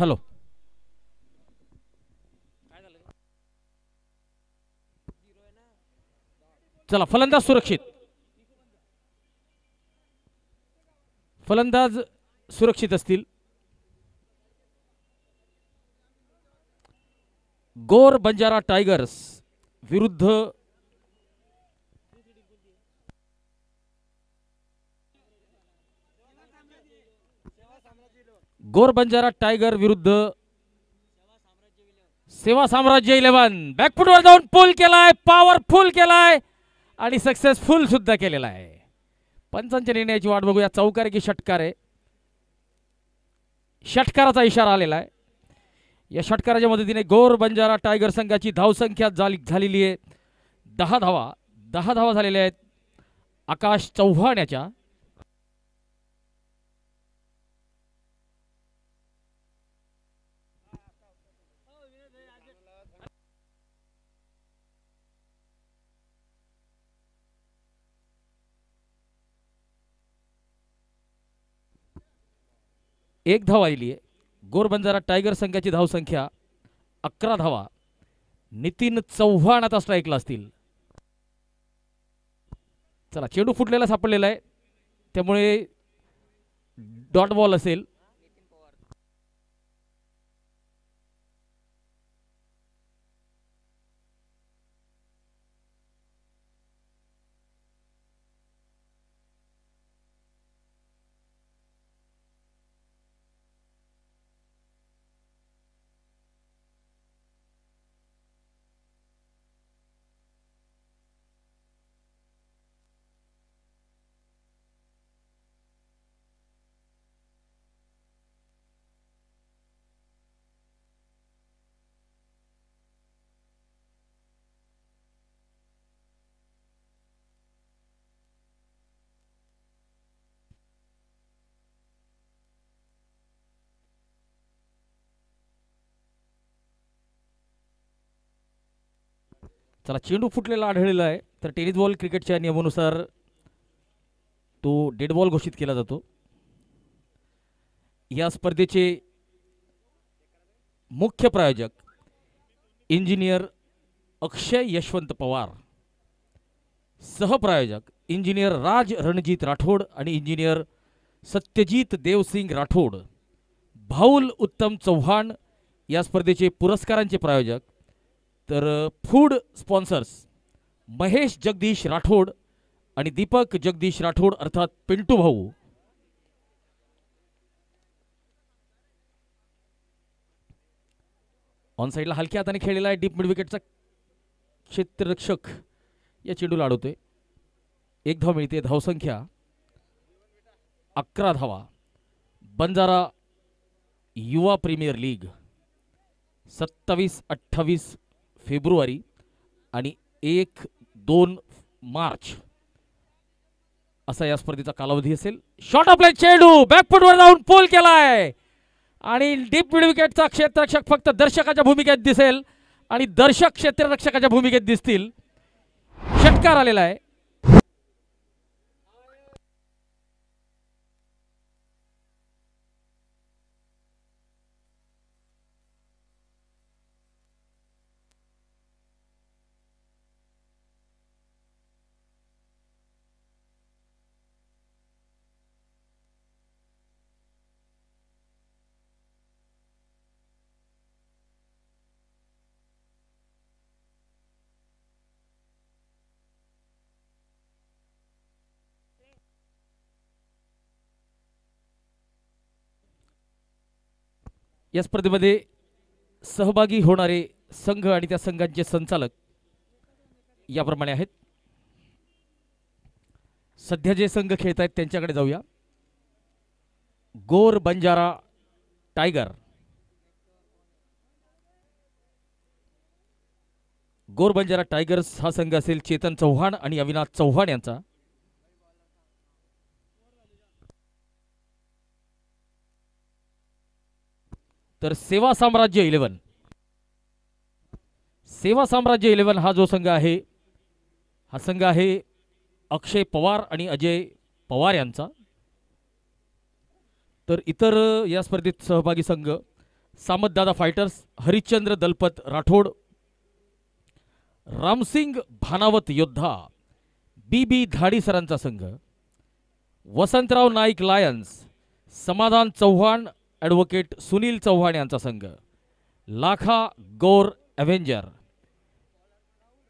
Hello चला फलंदाज सुरक्षित, फलंदाज सुरक्षित असतील. गोर बंजारा टायगर्स विरुद्ध गोर बंजारा टायगर विरुद्ध सेवा साम्राज्य 11. बॅकफुटवर जाऊन पुल केलाय, पॉवरफुल केलाय आणि सक्सेसफुल सुद्धा केलेला आहे. पंचांच्या निर्णयाची वाट बघूया. चौकार की षटकार आहे, षटकाराचा इशारा आलेला आहे. या षटकाराच्या मदतीने गोर बंजारा टायगर संघाची धावसंख्या झालेली आहे 10 धावा. 10 धावा झालेल्या आहेत आकाश चव्हाण याच्या. एक धाव आली आहे. गोर बंजारा टायगर संघाची धावसंख्या 11 धावा. नितीन चव्हाण आता स्ट्राईकला असतील. चला चेंडू फुटलेला सापडलेला आहे, त्यामुळे डॉट बॉल असेल. चला चेंडू फुटलेला आढळलेला आहे, तर टेनिस बॉल क्रिकेटच्या नियमानुसार तो डेड बॉल घोषित केला जातो. या स्पर्धेचे मुख्य प्रायोजक इंजिनियर अक्षय यशवंत पवार, सहप्रायोजक इंजिनियर राज रणजीत राठोड आणि इंजिनियर सत्यजित देवसिंग राठोड. भाऊल उत्तम चव्हाण या स्पर्धेचे पुरस्कारांचे प्रायोजक. तर फूड स्पॉन्सर्स महेश जगदीश राठोड आणि दीपक जगदीश राठोड अर्थात पिंटू भाऊ. ऑन साइडला हलक्या हाताने खेळलेला आहे डीप मिड विकेटचा क्षेत्ररक्षक या चेंडूला अडवतोय. एक धाव मिळते. धावसंख्या 11 धावा. बंजारा युवा प्रीमियर लीग 27-28 फेब्रुवारी आणि 1-2 मार्च असा या स्पर्धेचा कालावधी असेल. शॉट आपला चेंडू बॅकफुटवर जाऊन पोल केलाय आणि डीप मिड विकेटचा क्षेत्ररक्षक फक्त दर्शकाच्या भूमिकेत दिसेल आणि दर्शक क्षेत्ररक्षकाच्या भूमिकेत दिसतील. षटकार आलेला आहे. या स्पर्धेमध्ये सहभागी होणारे संघ आणि त्या संघांचे संचालक याप्रमाणे आहेत. सध्या जे संघ खेळत आहेत त्यांच्याकडे जाऊया. गोर बंजारा टायगर, गोर बंजारा टायगर्स हा संघ असेल चेतन चव्हाण आणि अविनाश चव्हाण यांचा. तर सेवा साम्राज्य 11, सेवा साम्राज्य 11 हा जो संघ आहे हा संघ आहे अक्षय पवार आणि अजय पवार यांचा. तर इतर या स्पर्धेत सहभागी संघ सामतदादा फायटर्स, हरिश्चंद्र दलपत राठोड, रामसिंग भानावत योद्धा, बी धाडी सरांचा संघ, वसंतराव नाईक लायन्स, समाधान चव्हाण, ॲडव्होकेट सुनील चव्हाण यांचा संघ, लाखा गौर एव्हेंजर,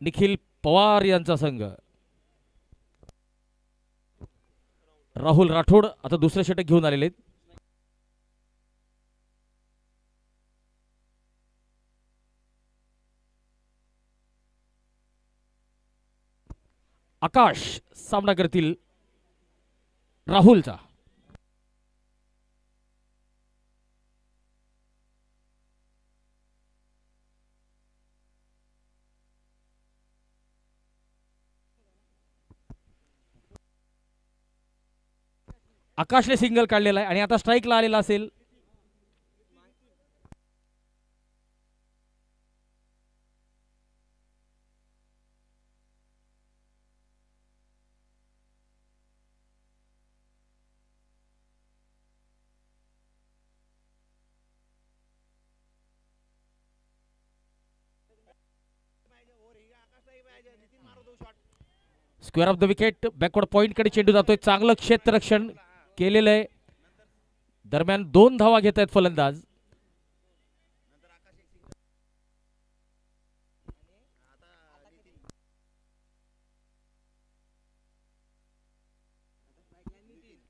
निखिल पवार यांचा संघ, राहुल राठोड आता दुसरे षटक घेऊन आलेले आहेत. आकाश सामना करतील राहुलचा. आकाशने सिंगल काढलेला आहे आणि आता स्ट्राईकला आलेला असेल. Square off the wicket, backward point कडे चेंडू जातोय. चांगलं क्षेत्ररक्षण केलेलं आहे. दरम्यान 2 धावा घेत आहेत फलंदाज.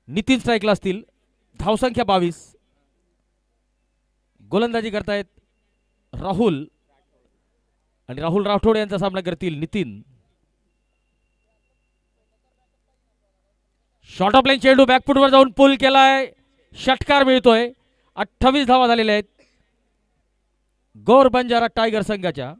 नितीन स्ट्राईकला असतील. धावसंख्या 22. गोलंदाजी करतायत राहुल आणि राहुल राठोड यांचा सामना करतील नितीन. शॉर्ट ऑफ लाईन चेंडू बॅकफुटवर जाऊन पुल केलाय. षटकार मिळतोय. 28 धावा झालेल्या आहेत गौर बंजारा टायगर संघाच्या.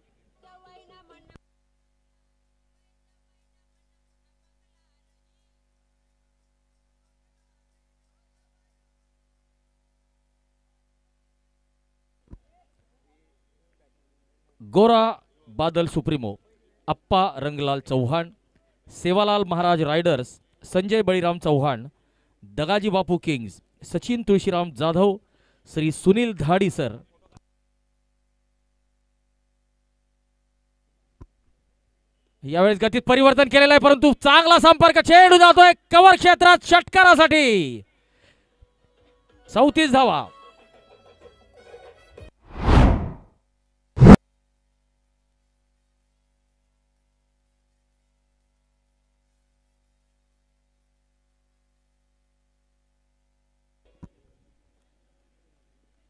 गोरा बादल सुप्रीमो, अप्पा रंगलाल चौहान, सेवालाल महाराज रायडर्स, संजय बळीराम चौहान, दगाजी बापू किंग्स, सचिन तुळशीराम जाधव, श्री सुनील धाडी सर. यावेळेस गतीत परिवर्तन केलेलं आहे परंतु चांगला संपर्क. चेंडू जातोय कव्हर क्षेत्रात षटकारासाठी. 34 धावा.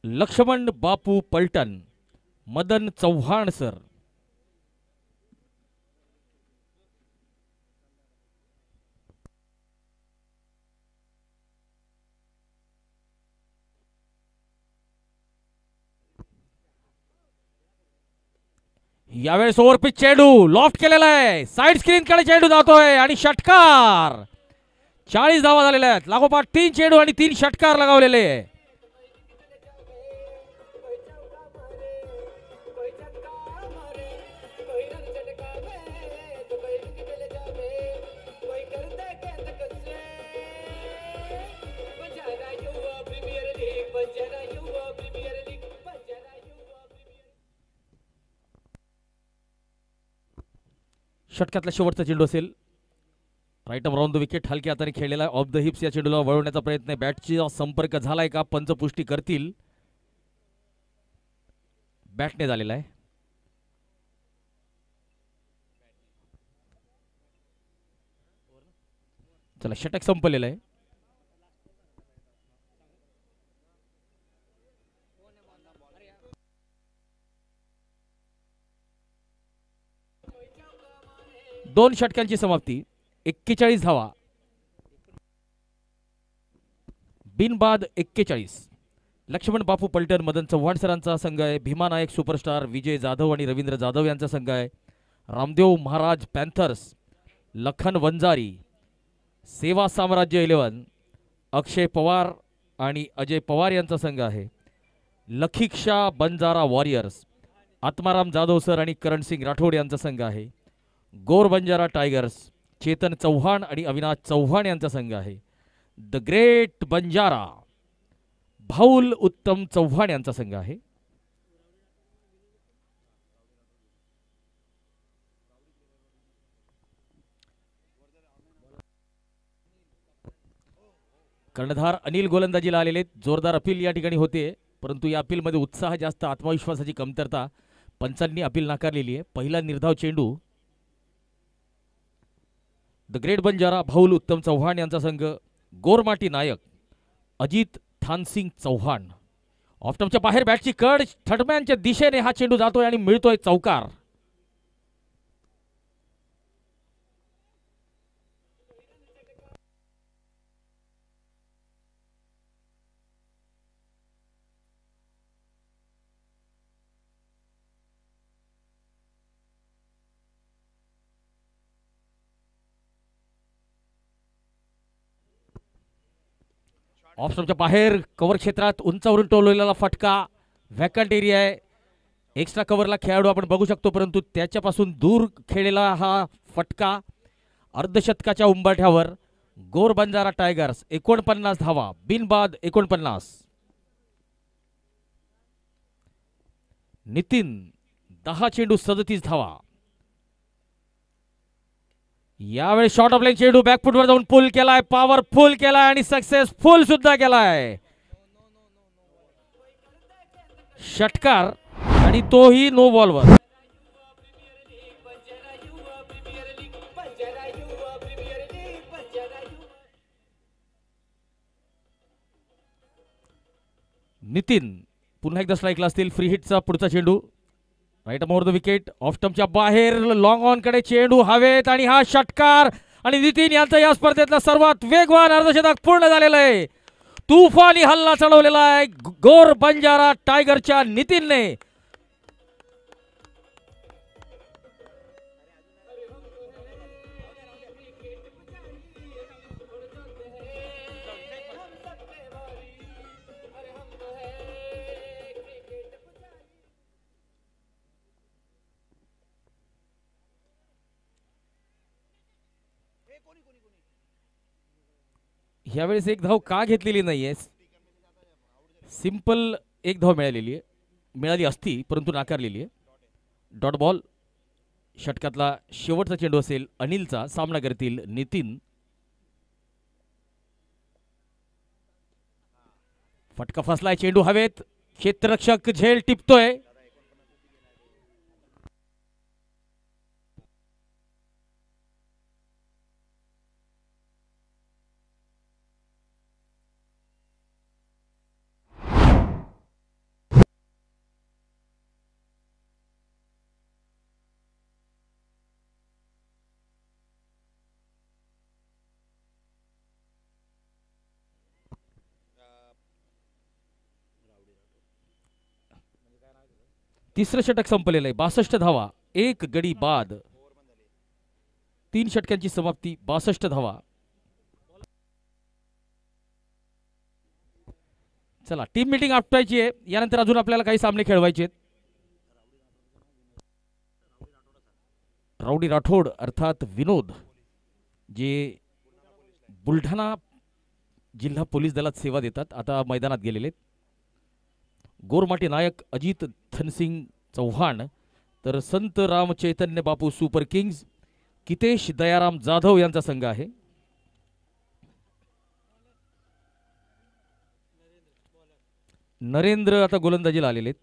लक्ष्मण बापू पलटण, मदन चव्हाण सर. यावेळेस ओव्हरपिच चेंडू लॉफ्ट केलेला आहे. साइड स्क्रीन कडे चेंडू जातोय आणि षटकार. 40 धावा झालेल्या आहेत. लागोपाठ 3 चेंडू आणि 3 षटकार लगावलेले. षटकातला शेवटचा चेंडू असेल. Right up round the wicket, हलक्या हाताने खेळलेला ऑफ द हिप्स. या चेंडूला वळवण्याचा प्रयत्न. बॅटचा संपर्क झालाय का? पंच पुष्टी करतील. बॅटने झालेला आहे. चला षटक संपलेलं आहे. दोन षटकांची समाप्ती. 41 धावा. बिनबाद 41. लक्ष्मण बापू पलटण, मदन चव्हाण सरांचा संघ आहे. भीमा नायक सुपरस्टार, विजय जाधव आणि रवींद्र जाधव यांचा संघ आहे. रामदेव महाराज पॅन्थर्स, लखन वंजारी, सेवा साम्राज्य 11, अक्षय पवार आणि अजय पवार यांचा संघ आहे. लखिक्षा बंजारा वॉरियर्स, आत्माराम जाधव सर आणि करणसिंग राठोड यांचा संघ आहे. गौर बंजारा टायगर्स, चेतन चौहान आणि अविनाश चौहान यांचा संघ आहे. द ग्रेट बंजारा, भाऊल उत्तम चौहान यांचा संघ आहे. कर्णधार अनिल गोलंदाजीला आलेले. जोरदार अपील या ठिकाणी होते, परंतु या अपीलमध्ये उत्साह जास्त, आत्मविश्वासाची कमतरता. पंचांनी अपील नाकारलेली आहे. पहिला निर्धाव चेंडू. द ग्रेट बंजारा भाऊल उत्तम चव्हाण यांचा संघ. गोरमाटी नायक अजित थानसिंग चव्हाण. ऑफटमच्या बाहेर बॅटची कड. थर्डमॅनच्या दिशेने हा चेंडू जातोय आणि मिळतोय चौकार. ऑफस्टंपच्या बाहेर कव्हर क्षेत्रात उंचावरून टोललेला फटका. व्हॅकंट एरिया आहे. एक्स्ट्रा कव्हरला खेळाडू आपण बघू शकतो, परंतु त्याच्यापासून दूर खेळलेला हा फटका. अर्धशतकाच्या उंबरठ्यावर गोर बंजारा टायगर्स 49 धावा, बिनबाद 49. नितीन 10 चेंडू 37 धावा. यावेळी शॉर्ट ऑफ लाईन चेंडू बॅकफुटवर जाऊन पुल केलाय, पॉवरफुल केलाय आणि सक्सेसफुल सुद्धा केलाय. षटकार आणि तोही नो बॉलवर. नितीन पुन्हा एकदा स्ट्राईकला असतील. फ्री हिटचा पुढचा चेंडू right more the wicket. Off स्टंपच्या बाहेर लॉंग ऑन कडे चेंडू हवेत आणि हा षटकार. आणि नितीन यांचा या स्पर्धेतला सर्वात वेगवान अर्धशतक पूर्ण झालेला आहे. तुफानी हल्ला चढवलेला आहे गोर बंजारा टायगरच्या नितीनने. यावेळेस एक धाव का घेतलेली नाहीये. सिंपल एक धाव मिळाली असती, परंतु नाकारलेली आहे. Dot ball. षटकातला शेवटचा चेंडू असेल अनिलचा. सामना करतील नितीन. फटका फसलाय. चेंडू हवेत. क्षेत्ररक्षक झेल टिपतोय. तिसरं षटक संपलेलं आहे. 62 धावा, 1 गडी बाद. 3 षटकांची समाप्ती, 62 धावा. चला टीम मीटिंग आपटायची आहे. यानंतर अजून आपल्याला काही सामने खेळवायचे आहेत. राऊडी राठोड अर्थात विनोद, जे बुलढाणा जिल्हा पोलीस दलात सेवा देतात, आता मैदानात गेलेले आहेत. गोरमाटी नायक अजित धनसिंग चव्हाण, तर संत राम चैतन्य बापू सुपर किंग्स कितेश दयाराम जाधव यांचा संघ आहे. नरेंद्र आता गोलंदाजीला आलेले आहेत.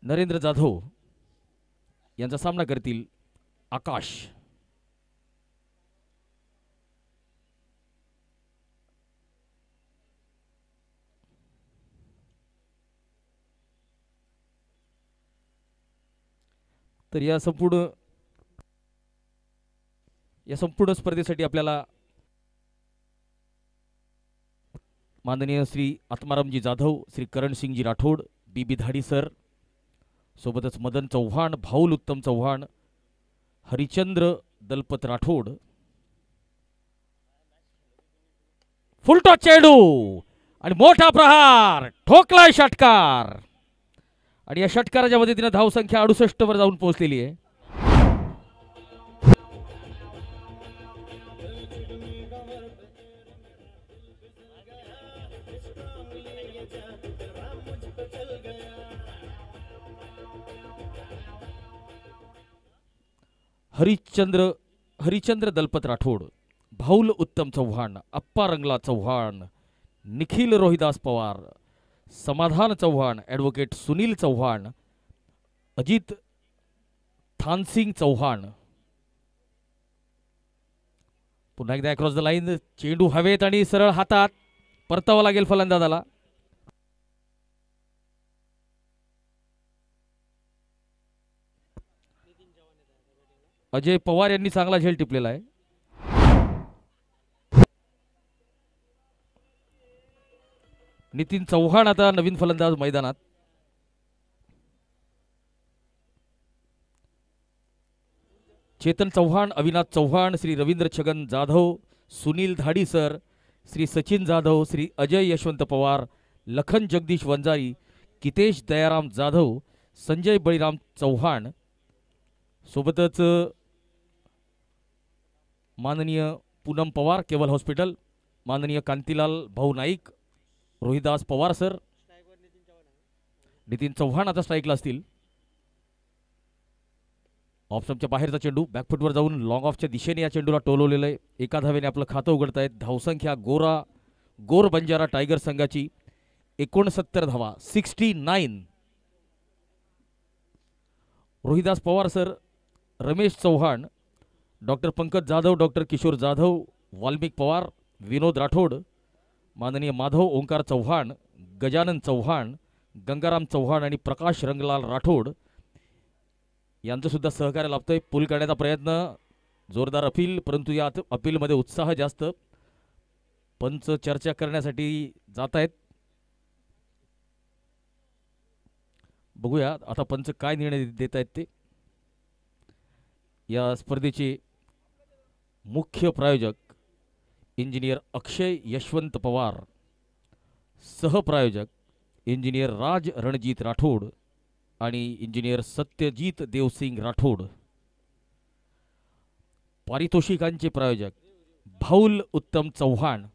नरेंद्र जाधव यांचा सामना करतील आकाश. तर या संपूर्ण स्पर्धेसाठी आपल्याला माननीय श्री आत्मारामजी जाधव, श्री करणसिंगजी राठोड, बीबी धाडी सर, सोबतच मदन चव्हाण, भाऊल उत्तम चव्हाण, हरिचंद्र दलपत राठोड. फुलटॉस चेंडू आणि मोठा प्रहार, ठोकलाय षटकार. आणि या षटकाराच्या मदतीने धावसंख्या 68 वर जाऊन पोहोचलेली आहे. हरिचंद्र दलपत राठोड, भाऊल उत्तम चव्हाण, अप्पा रंगला चव्हाण, निखिल रोहिदास पवार, समाधान चव्हाण, ॲडव्होकेट सुनील चव्हाण, अजित थानसिंग चव्हाण. पुन्हा एकदा अक्रॉस द लाईन, चेंडू हवेत आणि सरळ हातात परतावा लागेल फलंदाजाला. अजय पवार यांनी चांगला झेल टिपलेला आहे. नितीन चव्हाण आता नवीन फलंदाज मैदानात. चेतन चव्हाण, अविनाश चव्हाण, श्री रवींद्र छगन जाधव, सुनील धाडीसर, श्री सचिन जाधव, श्री अजय यशवंत पवार, लखन जगदीश वंजारी, कितेश दयाराम जाधव, संजय बळीराम चव्हाण, सोबतच माननीय पूनम पवार केवल हॉस्पिटल, माननीय कांतीलाल भाऊ नाईक, रोहिदास पवार सर, नितीन चव्हाण आता स्ट्राईकला असतील. ऑफस्टंपच्या बाहेरचा चेंडू बॅकफुटवर जाऊन लॉंग ऑफच्या दिशेने या चेंडूला टोलवलेलं आहे. एका धावेने आपलं खातं उघडतायत. धावसंख्या गोर बंजारा टायगर संघाची 69 धावा, 69. Rohidas Pawar sir, Ramesh Chavan, doctor Pankaj Jadhav, doctor Kishore Jadhav, Valmik Pawar, Vinod Rathod, माननीय माधव ओंकार चव्हाण, गजानन चव्हाण, गंगाराम चव्हाण आणि प्रकाश रंगलाल राठोड यांचं सुद्धा सहकार्य लाभतंय. पूल करण्याचा प्रयत्न, जोरदार अपील, परंतु या अपीलमध्ये उत्साह जास्त. पंच चर्चा करण्यासाठी जात आहेत. बघूया आता पंच काय निर्णय देत आहेत ते. या स्पर्धेचे मुख्य प्रायोजक इंजिनियर अक्षय यशवंत पवार, सहप्रायोजक इंजिनियर राज रणजीत राठोड आणि इंजिनियर सत्यजीत देवसिंग राठोड. पारितोषिकांचे प्रायोजक भाऊल उत्तम चव्हाण.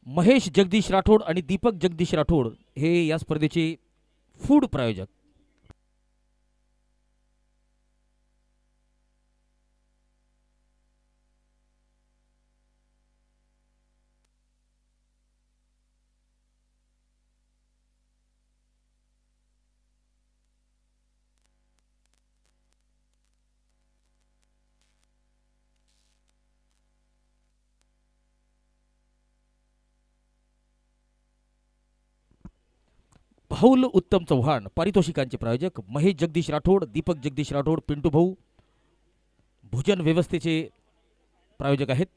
महेश जगदीश राठोड आणि दीपक जगदीश राठोड हे या स्पर्धेचे फूड प्रायोजक. भाऊल उत्तम चव्हाण, पारितोषिकांचे प्रायोजक महेश जगदीश राठोड, दीपक जगदीश राठोड, पिंटू भाऊ भोजन व्यवस्थेचे प्रायोजक आहेत.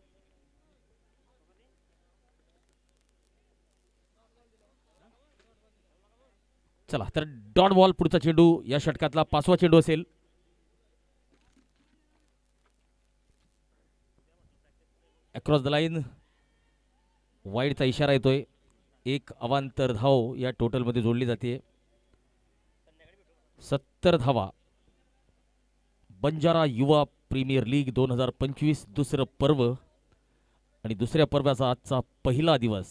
चला तर डॉट बॉल, पुढचा चेंडू या षटकातला 5वा चेंडू असेल. अक्रॉस द लाईन, वाईडचा इशारा येतोय. एक अवांतर धाव या टोटलमध्ये जोडली जाते. 70 धावा. बंजारा युवा प्रीमियर लीग 2025 दुसरं पर्व आणि दुसऱ्या पर्वाचा आजचा पहिला दिवस.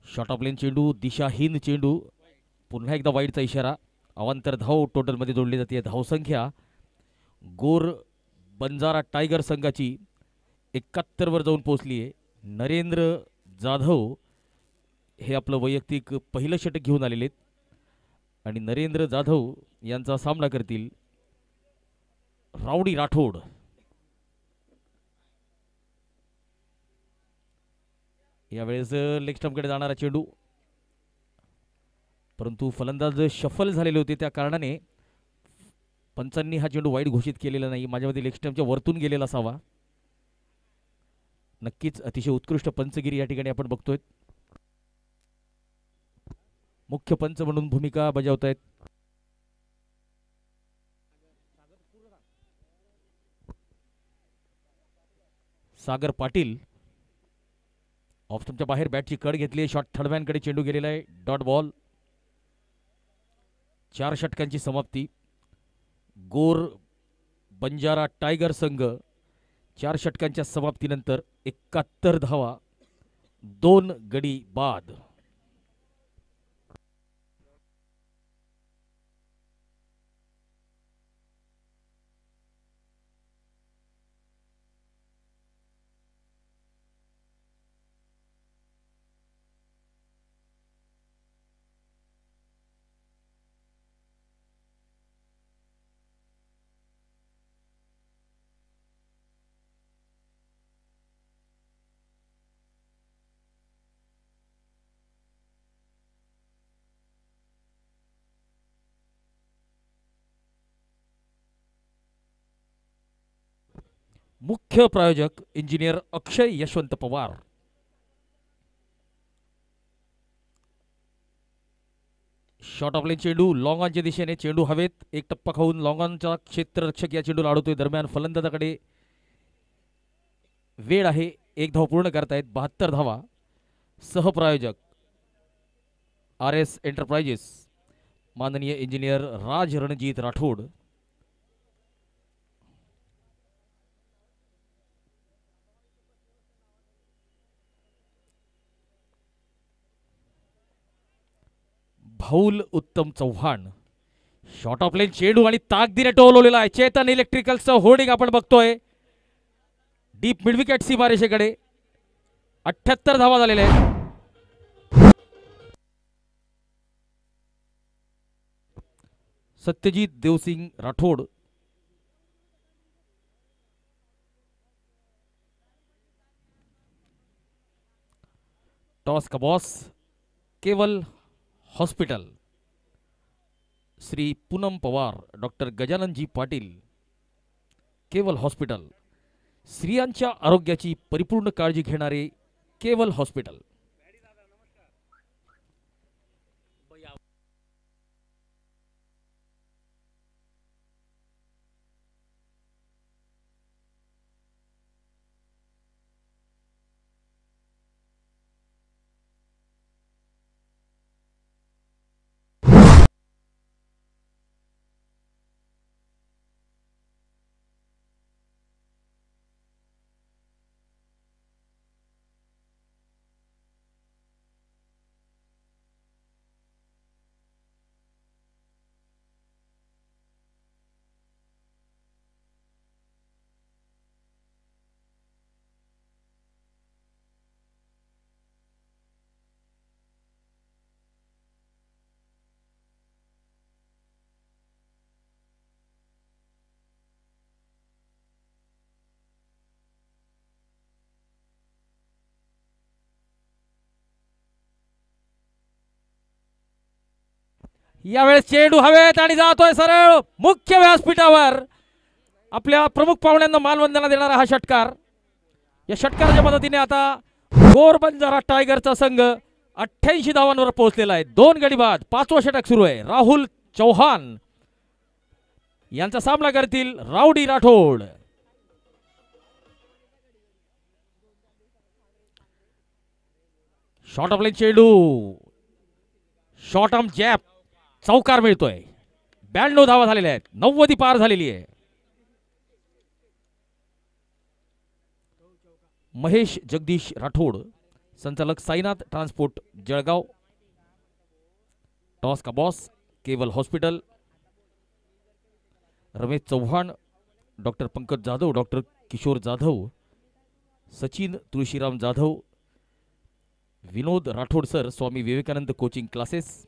शॉट ऑफ लेन चेंडू, दिशाहीन चेंडू, पुन्हा एकदा वाईडचा इशारा. अवांतर धाव टोटलमध्ये जोडली जाते. धावसंख्या गोर बंजारा टायगर संघाची 71 वर जाऊन पोहोचली आहे. नरेंद्र जाधव हे आपलं वैयक्तिक पहिलं षटक घेऊन आलेले आहेत आणि नरेंद्र जाधव यांचा सामना करतील राउडी राठोड. यावेळेस लेग स्टंपकडे जाणारा चेंडू, परंतु फलंदाज शफल झालेले होते त्या कारणाने पंचांनी हा चेंडू वाईट घोषित केलेला नाही. माझ्या मते लेग स्टंपच्या वरतून गेलेला असावा. नक्कीच अतिशय उत्कृष्ट पंचगिरी या ठिकाणी आपण बघतोय. मुख्य पंच म्हणून भूमिका बजावत आहेत सागर पाटील. ऑफ स्टंपच्या बाहेर बॅटची कड घेतली. शॉट थर्डमॅनकडे चेंडू गेलेला आहे. Dot ball. 4 षटकांची समाप्ती. गोर बंजारा टायगर संघ 4 षटकांच्या समाप्तीनंतर 71 धावा, 2 गडी बाद. मुख्य प्रायोजक इंजिनियर अक्षय Yashwant Pawar. Shot off line चेंडू लॉंग ऑनच्या दिशेने. चेंडू हवेत, एक टप्पा खाऊन लॉंग ऑनचा क्षेत्ररक्षक या चेंडूला अडवतोय. दरम्यान फलंदाजाकडे वेळ आहे. 1 धाव पूर्ण करतायत. 72 धावा. सहप्रायोजक RS एंटरप्राइजेस माननीय इंजिनियर राज रणजीत राठोड. भाऊल उत्तम चव्हाण. शॉट ऑफ लाईन चेंडू आणि ताकदीने टोलवलेला आहे. चेतन इलेक्ट्रिकलचं होर्डिंग आपण बघतोय डीप मिडविकेट सीमारेषेकडे. 78 धावा झालेल्या आहेत. सत्यजित देवसिंग राठोड. टॉस का boss Keval hospital. Shri Poonam Pawar, doctor Gajananji Patil, केवल हॉस्पिटल. स्त्रियांच्या आरोग्याची परिपूर्ण काळजी घेणारे केवल हॉस्पिटल. यावेळेस चेंडू हवेत आणि जातोय सरळ मुख्य व्यासपीठावर. आपल्या प्रमुख पाहुण्यांना मानवंदना देणारा हा षटकार. या षटकाराच्या मदतीने आता गोर बंजारा टायगरचा संघ 88 धावांवर पोहोचलेला आहे. 2 गडी बाद. 5वं षटक सुरू आहे. राहुल चौहान यांचा सामना करतील Rowdy Rathod. Shot off line चेंडू, शॉर्ट आर्म जॅप, चौकार मिळतोय. 92 धावा झालेल्या आहेत. 90 पार झालेली आहे. महेश जगदीश राठोड, संचालक साईनाथ ट्रान्सपोर्ट जळगाव. टॉस का boss Keval hospital. Ramesh Chavan, doctor Pankaj Jadhav, doctor Kishore Jadhav, Sachin Tulshiram Jadhav, Vinod Rathod sir, Swami Vivekanand coaching classes,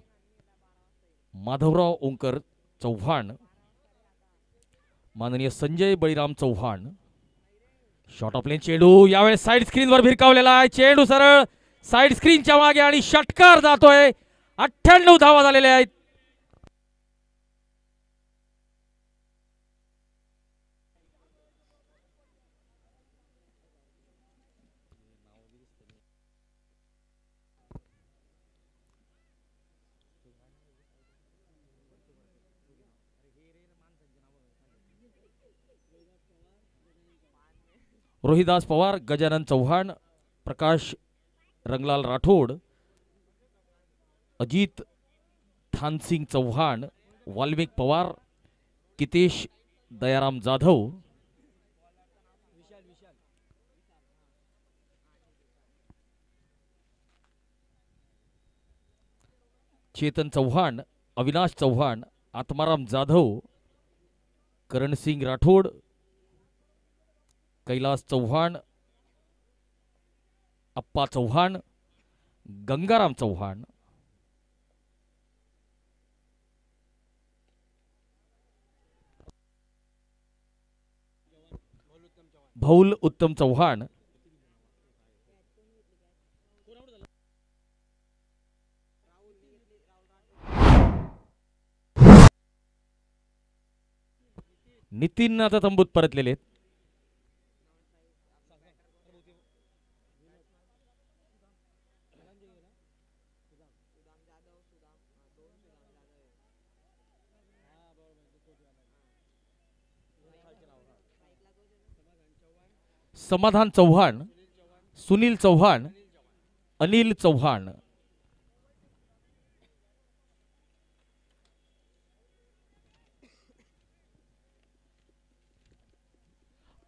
Madhavrao Omkar Chavan, माननीय Sanjay Baliram Chavan. Short of length चेंडू यावेळेस साइड स्क्रीनवर भिरकावलेला आहे. चेंडू सरळ साइड स्क्रीनच्या मागे आणि षटकार जातोय. 98 धावा झालेल्या आहेत. रोहिदास पवार, गजानन चव्हाण, प्रकाश रंगलाल राठोड, अजित थानसिंग चव्हाण, वाल्मिक पवार, कितेश दयाराम जाधव, चेतन चव्हाण, अविनाश चव्हाण, आत्माराम जाधव, करणसिंग राठोड, कैलास चव्हाण, अप्पा चव्हाण, गंगाराम चव्हाण, भौल उत्तम चव्हाण, नितीन आता तंबूत परतलेले. समाधान चव्हाण, सुनील चव्हाण, अनिल चव्हाण.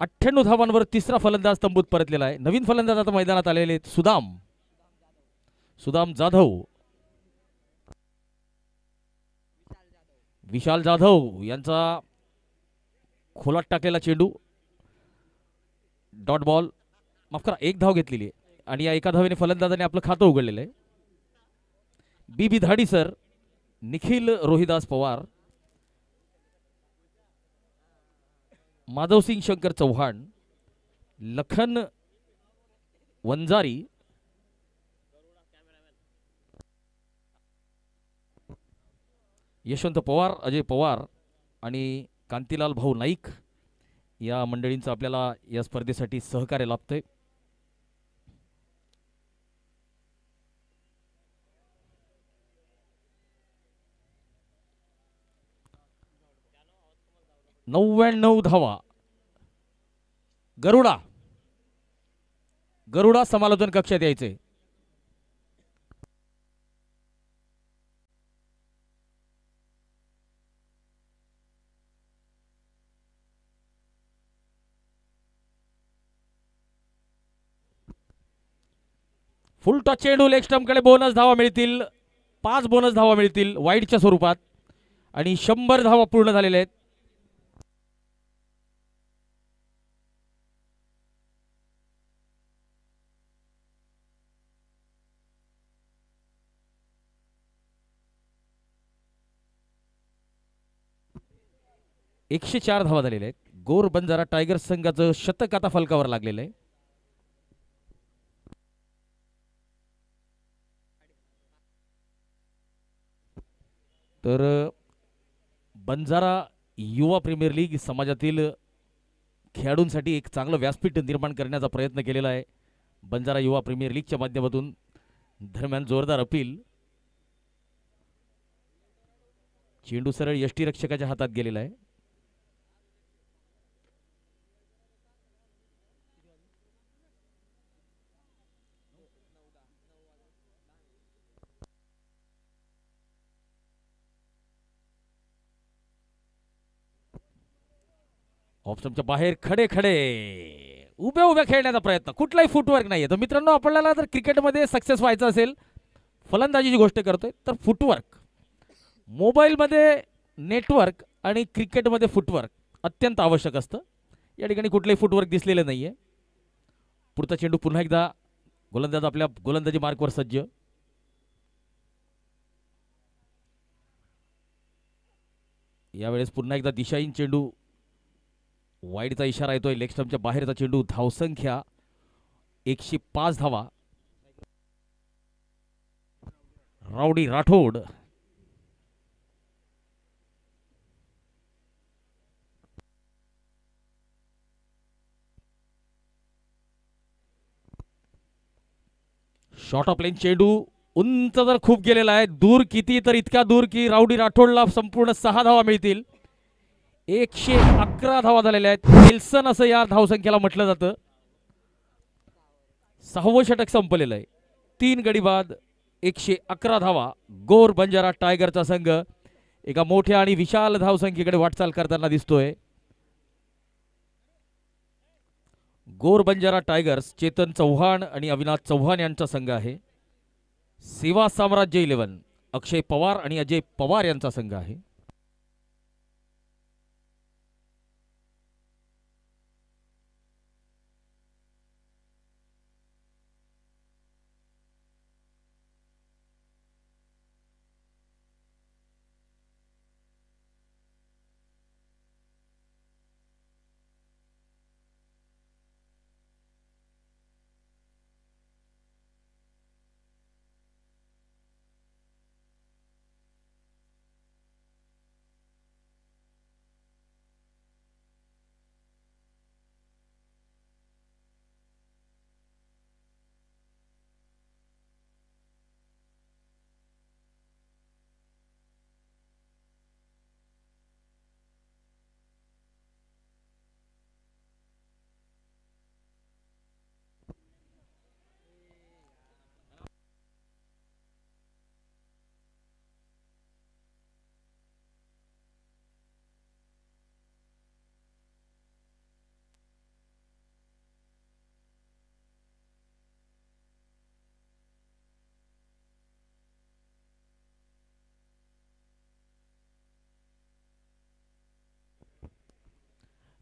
अठ्ठ्याण्णव धावांवर तिसरा फलंदाज तंबूत परतलेला आहे. नवीन फलंदाज आता मैदानात आलेले सुदाम जाधव, विशाल जाधव यांचा खोलात टाकलेला चेंडू डॉट बॉल. माफ करा, एक धाव घेतलेली आहे आणि या एका धावेने फलंदाजाने आपलं खातं उघडलेलं आहे. बीबी धाडीसर, निखिल रोहिदास पवार, माधवसिंग शंकर चव्हाण, लखन वंजारी, यशवंत पवार, अजय पवार आणि कांतीलाल भाऊ नाईक या मंडळींचं आपल्याला या स्पर्धेसाठी सहकार्य लाभतंय. नव्याण्णव धावा. गरुडा समालोचन कक्षात यायचे. फुल टॉस चेंडू लेग स्टंपकडे. बोनस धावा मिळतील, 5 बोनस धावा मिळतील वाईडच्या स्वरूपात आणि 100 धावा पूर्ण झालेल्या आहेत. एकशे 4 धावा झालेल्या आहेत. गोर बंजारा टायगर्स संघाचं शतक आता फलकावर लागलेलं आहे. तर बंजारा युवा प्रीमियर लीग समाजातील खेळाडूंसाठी एक चांगलं व्यासपीठ निर्माण करण्याचा प्रयत्न केलेला आहे. बंजारा युवा प्रीमियर लीगच्या माध्यमातून दरम्यान जोरदार अपील. चेंडू सरळ यष्टीरक्षकाच्या हातात गेलेला आहे. ऑप्शनच्या बाहेर खडे उभ्या खेळण्याचा प्रयत्न. कुठलाही फुटवर्क नाहीये. तर मित्रांनो, आपल्याला जर क्रिकेटमध्ये सक्सेस व्हायचं असेल, फलंदाजीची गोष्ट करतोय, तर फुटवर्क, मोबाईलमध्ये नेटवर्क आणि क्रिकेटमध्ये फुटवर्क अत्यंत आवश्यक असतं. या ठिकाणी कुठलंही फुटवर्क दिसलेलं नाहीये. पुढचा चेंडू पुन्हा एकदा गोलंदाज आपल्या गोलंदाजी मार्कवर सज्ज. यावेळेस पुन्हा एकदा दिशाहीन चेंडू वाईडचा इशारा येतोय. लेग स्टंपच्या बाहेरचा चेंडू. धावसंख्या 105 धावा. Rowdy Rathod short of length चेंडू उंच तर खूप गेलेला आहे. दूर किती तर इतका दूर की राउडी राठोडला संपूर्ण 6 धावा मिळतील. 111 धावा झालेल्या आहेत. नेल्सन असं या धावसंख्येला म्हटलं जातं. 6वं षटक संपलेलं आहे. 3 गडी बाद 111 धावा. गोर बंजारा टायगरचा संघ एका मोठ्या आणि विशाल धावसंख्येकडे वाटचाल करताना दिसतोय. गोर बंजारा टायगर्स चेतन चव्हाण आणि अविनाश चव्हाण यांचा संघ आहे. सेवा साम्राज्य 11 अक्षय पवार आणि अजय पवार यांचा संघ आहे.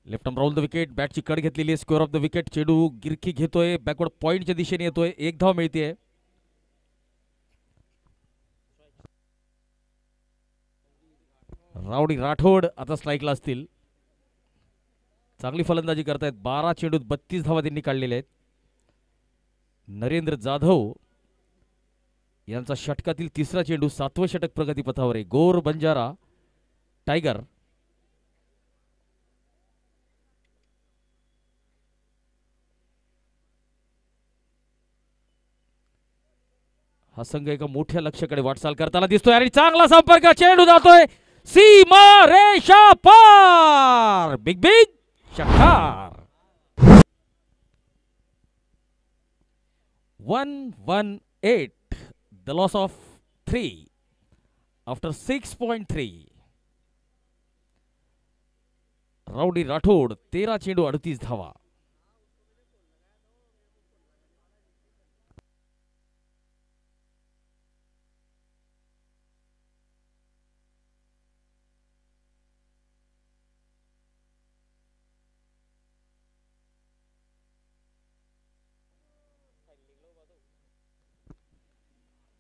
Left arm round the wicket. बॅटची कड घेतलेली आहे. Square off the wicket. चेंडू गिरकी घेतोय. बॅकवर्ड पॉइंटच्या दिशेने येतोय. 1 धाव मिळते. राउडी राठोड आता स्ट्राईकला असतील. चांगली फलंदाजी करतायत. 12 चेंडूत 32 धावा त्यांनी काढलेल्या आहेत. नरेंद्र जाधव यांचा षटकातील 3रा चेंडू. 7वं षटक प्रगतीपथावर आहे. गोर बंजारा टायगर हा संघ एका मोठ्या लक्ष्याकडे वाटचाल करताना दिसतोय आणि चांगला संपर्क. चेंडू जातोय सीमा रेषा पार. बिग बिग षटकार. 118. The loss of 3 after 6.3. Rowdy Rathod 13 चेंडू 38 धावा.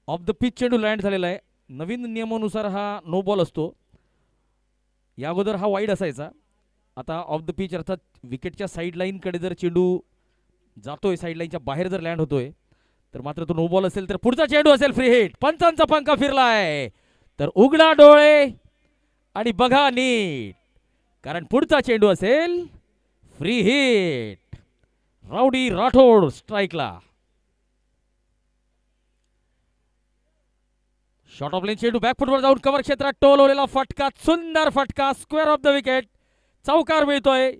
ऑफ द पिच चेंडू लँड झालेला आहे. नवीन नियमानुसार हा नो बॉल असतो. या अगोदर हा वाईड असायचा. आता ऑफ द पिच अर्थात विकेटच्या साईड लाईनकडे जर चेंडू जातोय, साईड लाईनच्या बाहेर जर लँड होतोय तर मात्र तो नो बॉल असेल तर पुढचा चेंडू असेल फ्री हिट. पंचांचा पंखा फिरलाय तर उघडा डोळे आणि बघा नीट, कारण पुढचा चेंडू असेल फ्री हिट. राउडी राठोड स्ट्राईकला. शॉर्ट ऑफ लेन चेंडू बॅकफुटवर जाऊन कव्हर क्षेत्रात टोलवलेला फटका. सुंदर फटका. Square off the wicket. चौकार मिळतोय.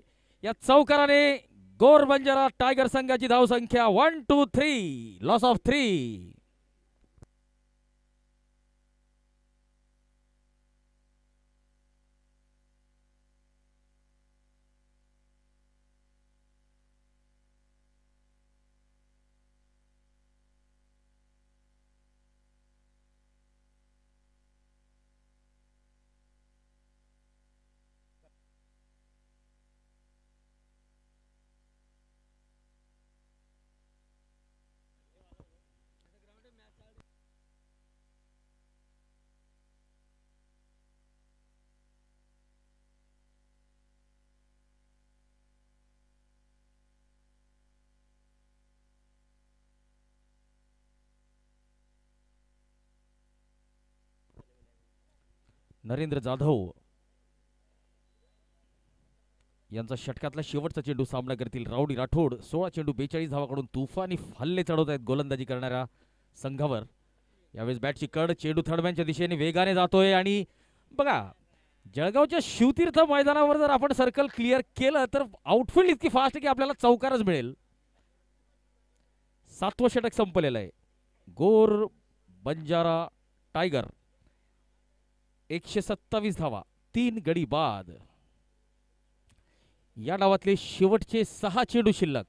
या चौकाराने गोर बंजारा टायगर संघाची धावसंख्या 1 2 3 लॉस ऑफ 3. नरेंद्र जाधव यांचा षटकातला शेवटचा चेंडू सामना करतील राऊडी राठोड. 16 चेंडू 42 धावाकडून तुफानी हल्ले चढवत आहेत गोलंदाजी करणाऱ्या संघावर. यावेळेस बॅटची कड चेंडू थर्डमॅनच्या दिशेने वेगाने जातोय आणि बघा जळगावच्या शिवतीर्थ मैदानावर जर आपण सर्कल क्लिअर केलं तर आउटफील्ड इतकी फास्ट आहे की आपल्याला चौकारच मिळेल. 7वं षटक संपलेलं आहे. गोर बंजारा टायगर 127 धावा 3 गडी बाद. या डावातले शेवटचे 6 चेंडू शिल्लक.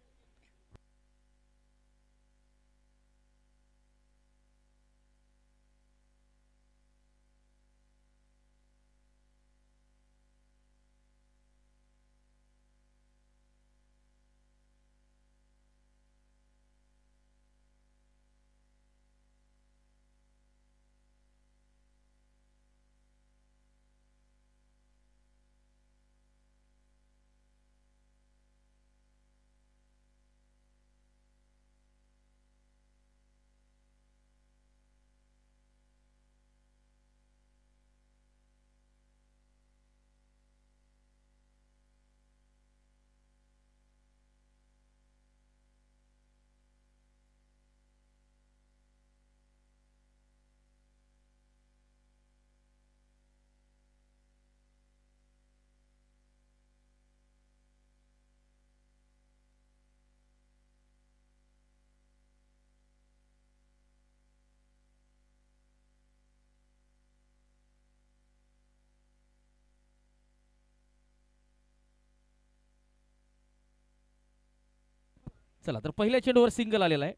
चला तर पहिल्या चेंडूवर सिंगल आलेला आहे.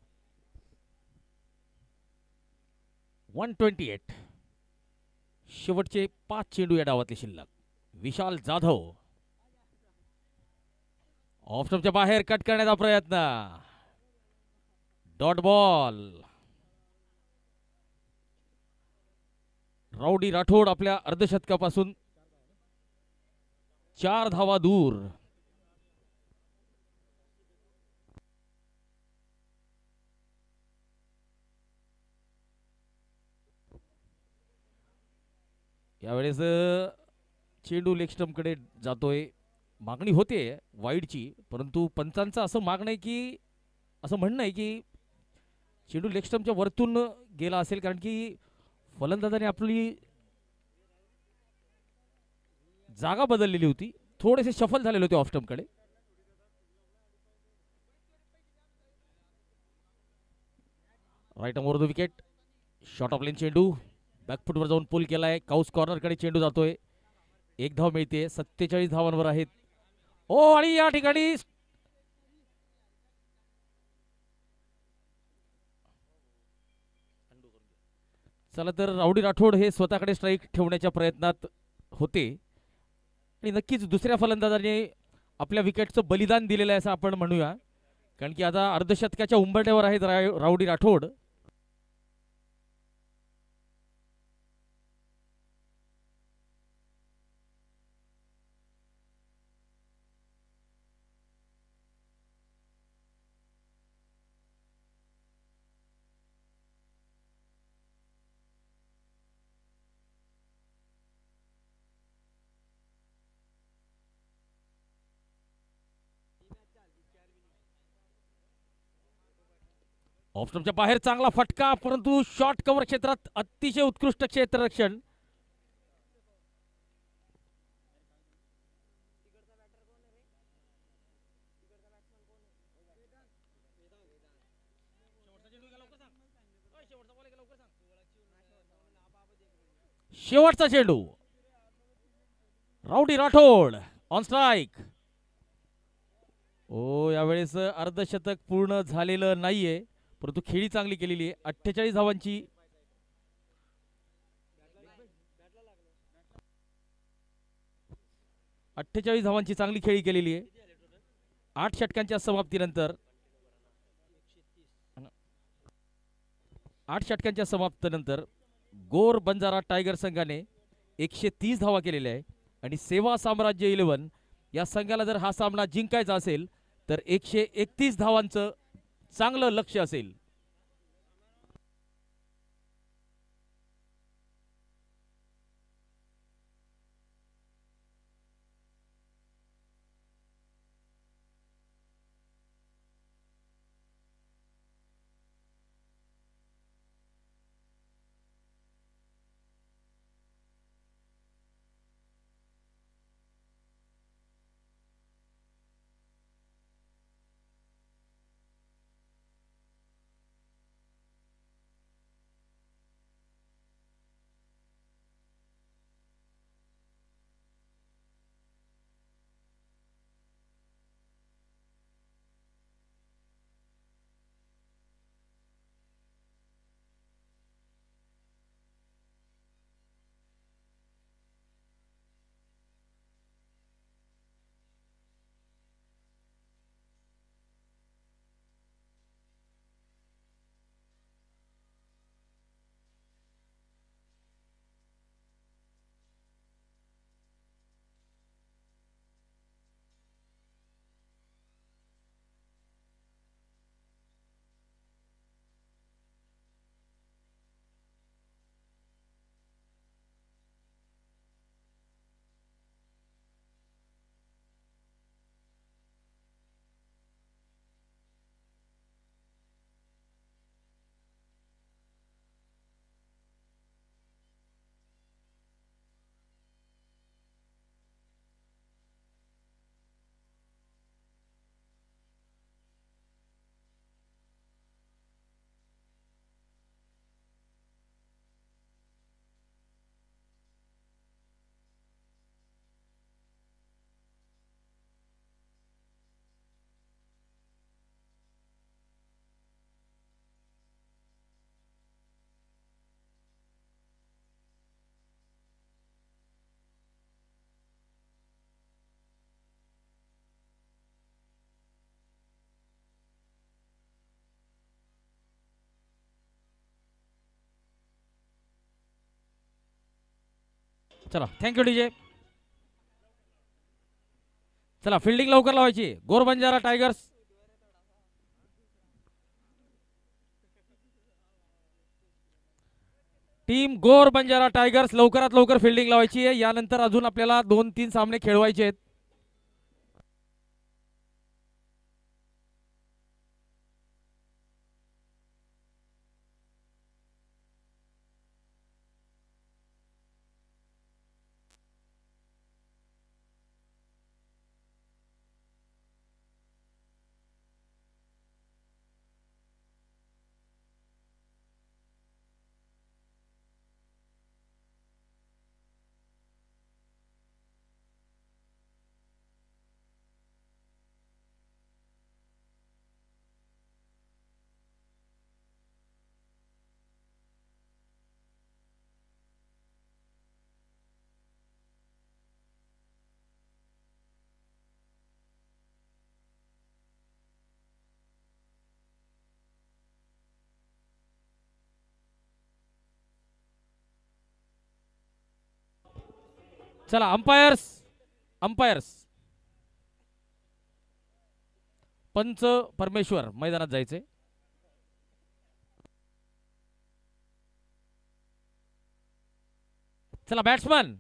128. शेवटचे 5 चेंडू या डावातले शिल्लक. विशाल जाधव ऑफ स्टंपच्या बाहेर कट करण्याचा प्रयत्न. Dot ball. राऊडी राठोड आपल्या अर्धशतकापासून 4 धावा दूर. यावेळेस चेंडू लेग स्टंपकडे जातोय. मागणी होते वाईडची परंतु पंचांचं असं मागणं आहे की असं म्हणणं आहे की चेंडू लेग स्टंपच्या वरतून गेला असेल कारण की फलंदाजाने आपली जागा बदललेली होती. थोडेसे शफल झालेले होते ऑफ स्टंपकडे. Right over the wicket. Short of length चेंडू बॅकफुटवर जाऊन पुल केलाय. काउस कॉर्नरकडे चेंडू जातोय. 1 धाव मिळते. 47 धावांवर आहेत. ओ आणि या ठिकाणी चला तर राऊडी राठोड हे स्वतःकडे स्ट्राईक ठेवण्याच्या प्रयत्नात होते आणि नक्कीच दुसऱ्या फलंदाजाने आपल्या विकेटचं बलिदान दिलेलं आहे असं आपण म्हणूया कारण की आता अर्धशतकाच्या उंबरठ्यावर आहेत राऊडी राठोड. ऑफस्टंपच्या बाहेर चांगला फटका परंतु शॉर्ट कव्हर क्षेत्रात अतिशय उत्कृष्ट क्षेत्ररक्षण. शेवटचा चेंडू. Rowdy Rathod on strike. ओ यावेळेस अर्धशतक पूर्ण झालेलं नाहीये परंतु खेळी चांगली केलेली आहे. 48 धावांची 48 धावांची चांगली खेळी केलेली आहे. 8 षटकांच्या समाप्तीनंतर 8 षटकांच्या समाप्तीनंतर गोर बंजारा टायगर संघाने 130 धावा केलेल्या आहे आणि सेवा साम्राज्य 11 या संघाला जर हा सामना जिंकायचा असेल तर 131 धावांचं चांगलं लक्ष्य असेल. चला थँक्यू डीजे. चला फिल्डिंग लवकर लावायची. गोर बंजारा टायगर्स. टीम गोर बंजारा टायगर्स लवकरात लवकर फिल्डिंग लावायची आहे. यानंतर अजून आपल्याला 2-3 सामने खेळवायचे आहेत. चला अंपायर्स. अंपायर्स पंच परमेश्वर मैदानात जायचे. चला बॅट्समन.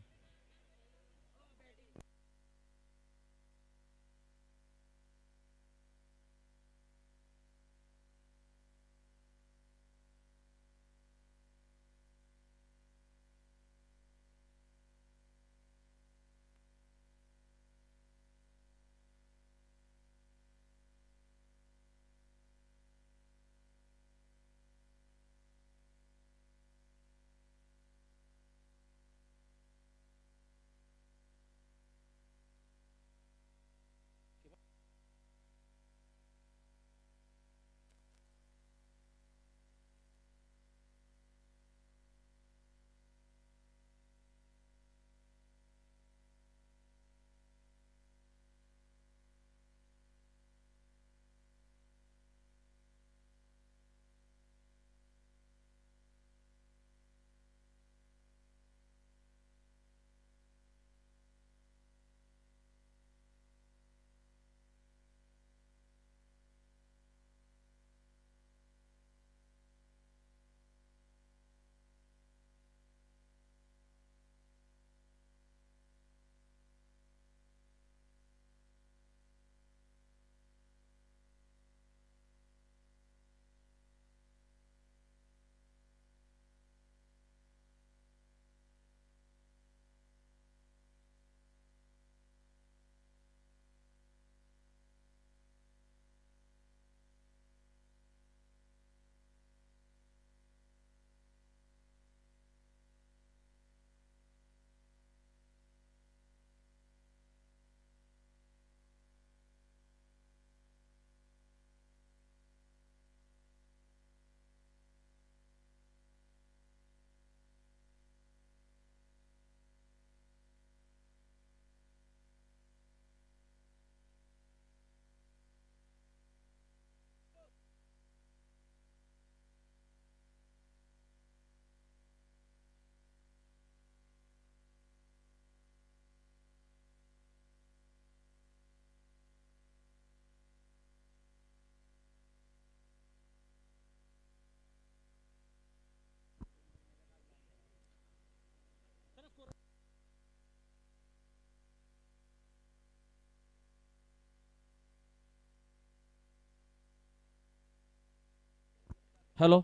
हॅलो.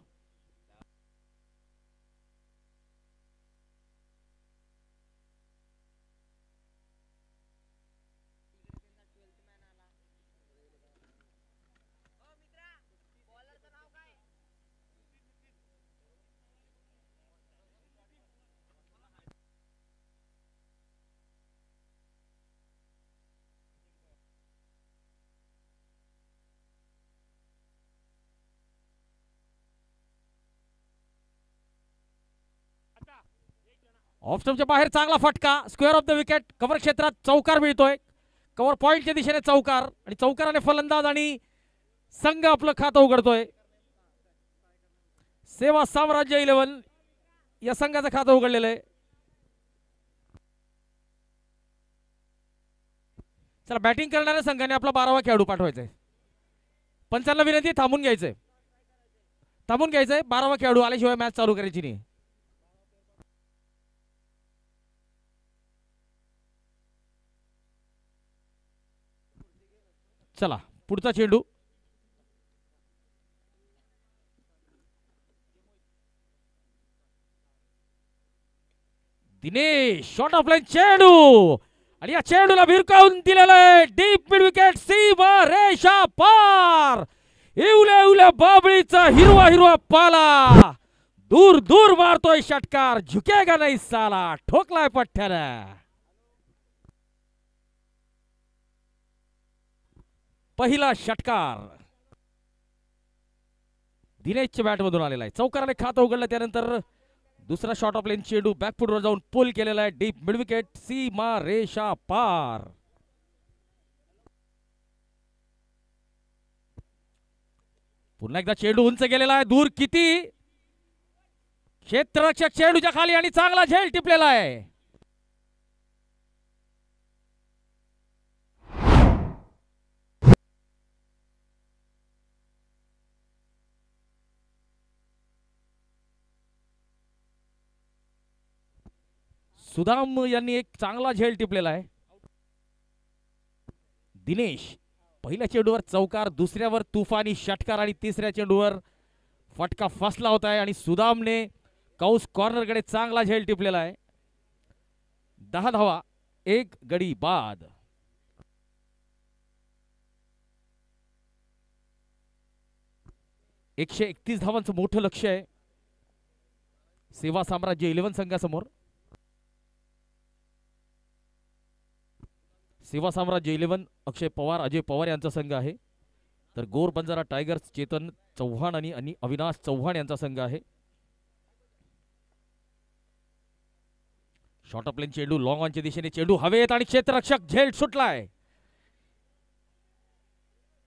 ऑफ स्टंपच्या बाहेर चांगला फटका. Square off the wicket. Cover क्षेत्रात चौकार मिळतोय. कव्हर पॉइंटच्या दिशेने चौकार आणि चौकाराने फलंदाज आणि संघ आपलं खातं उघडतोय. सेवा साम्राज्य 11 या संघाचं खातं उघडलेलं आहे. चला बॅटिंग करणाऱ्या संघाने आपला 12वा खेळाडू पाठवायचा आहे. पंचांना विनंती थांबून घ्यायचंय, थांबून घ्यायचंय. 12वा खेळाडू आल्याशिवाय मॅच चालू करायची नाही. चला पुढचा चेंडू. दिनेश शॉट ऑफ लाईन चेंडू आणि या चेंडूला भिरकावून दिलेलं आहे डीप मिड विकेट, सीमा रेषा पार. इवल्या इवल्या बाबळीचा हिरवा हिरवा पाला दूर दूर मारतोय षटकार. झुकेगा नाही साला, ठोकलाय पठ्ठ्यानं. पहिला षटकार दिनेशच्या बॅट मधून आलेला आहे. चौकाराने खातं उघडलं त्यानंतर दुसरा शॉट ऑफ लाईन चेंडू बॅकफुटवर जाऊन पुल केलेला आहे. डीप मिड विकेट, सीमा रेषा पार. पुन्हा एकदा चेंडू उंच गेलेला आहे. दूर किती, क्षेत्ररक्षक चेंडूच्या खाली आणि चांगला झेल टिपलेला आहे. सुदाम यांनी एक चांगला झेल टिपलेला आहे. दिनेश पहिल्या चेंडूवर चौकार, दुसऱ्यावर तुफानी षटकार आणि तिसऱ्या चेंडूवर फटका फसला होता आहे आणि सुदामने कौस कॉर्नरकडे चांगला झेल टिपलेला आहे. 10 धावा, 1 गडी बाद. एकशे 31 धावांचं मोठं लक्ष आहे सेवा साम्राज्य 11 संघासमोर. सेवा साम्राज्य 11 अक्षय पवार, अजय पवार यांचा संघ आहे. तर गोर बंजारा टायगर्स चेतन चव्हाण आणि अविनाश चव्हाण यांचा संघ आहे. शॉर्ट ऑफ लाईन चेंडू लॉंग ऑनच्या दिशेने, चेंडू हवेत आणि क्षेत्ररक्षक झेल सुटलाय.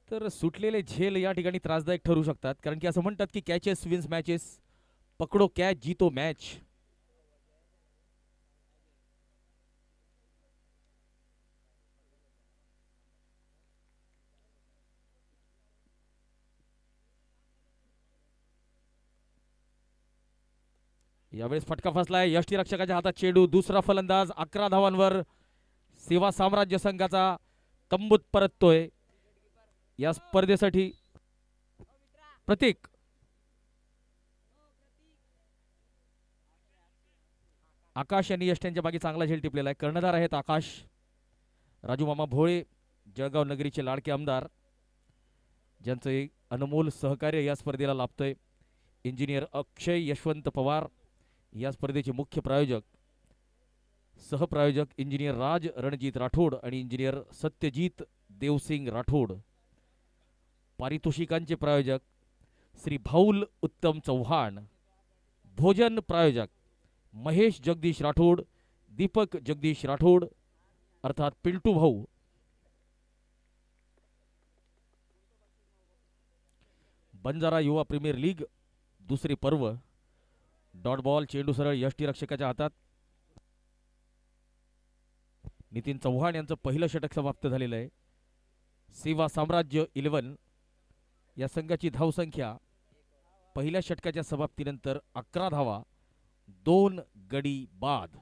तर सुटलेले झेल या ठिकाणी त्रासदायक ठरू शकतात, कारण की असं म्हणतात की कॅचेस विन्स मॅचेस, पकडो कॅच जीतो मॅच. यावेळेस फटका फसलाय. यष्टीरक्षकाच्या हातात चेंडू. दुसरा फलंदाज 11 धावांवर सेवा साम्राज्य संघाचा तंबूत परततोय. या स्पर्धेसाठी प्रतीक आकाश यांनी यष्ट्यांच्या मागे चांगला झेल टिपलेला आहे. कर्णधार आहेत आकाश. राजू मामा भोळे जळगाव नगरीचे लाडके आमदार, ज्यांचं एक अनमोल सहकार्य या स्पर्धेला लाभतंय. इंजिनियर अक्षय यशवंत पवार या स्पर्धेचे मुख्य प्रायोजक, सहप्रायोजक इंजिनियर राज रणजित राठोड आणि इंजिनियर सत्यजित देवसिंग राठोड. पारितोषिकांचे प्रायोजक श्री भाऊल उत्तम चव्हाण. भोजन प्रायोजक महेश जगदीश राठोड, दीपक जगदीश राठोड अर्थात पिंटू भाऊ. बंजारा युवा प्रीमियर लीग दुसरे पर्व. डॉट बॉल, चेंडू सरळ यष्टीरक्षकाच्या हातात. नितीन चव्हाण यांचं पहिलं षटक समाप्त झालेलं आहे. सेवा साम्राज्य 11 या संघाची धावसंख्या पहिल्या षटकाच्या समाप्तीनंतर 11 धावा, 2 गडी बाद.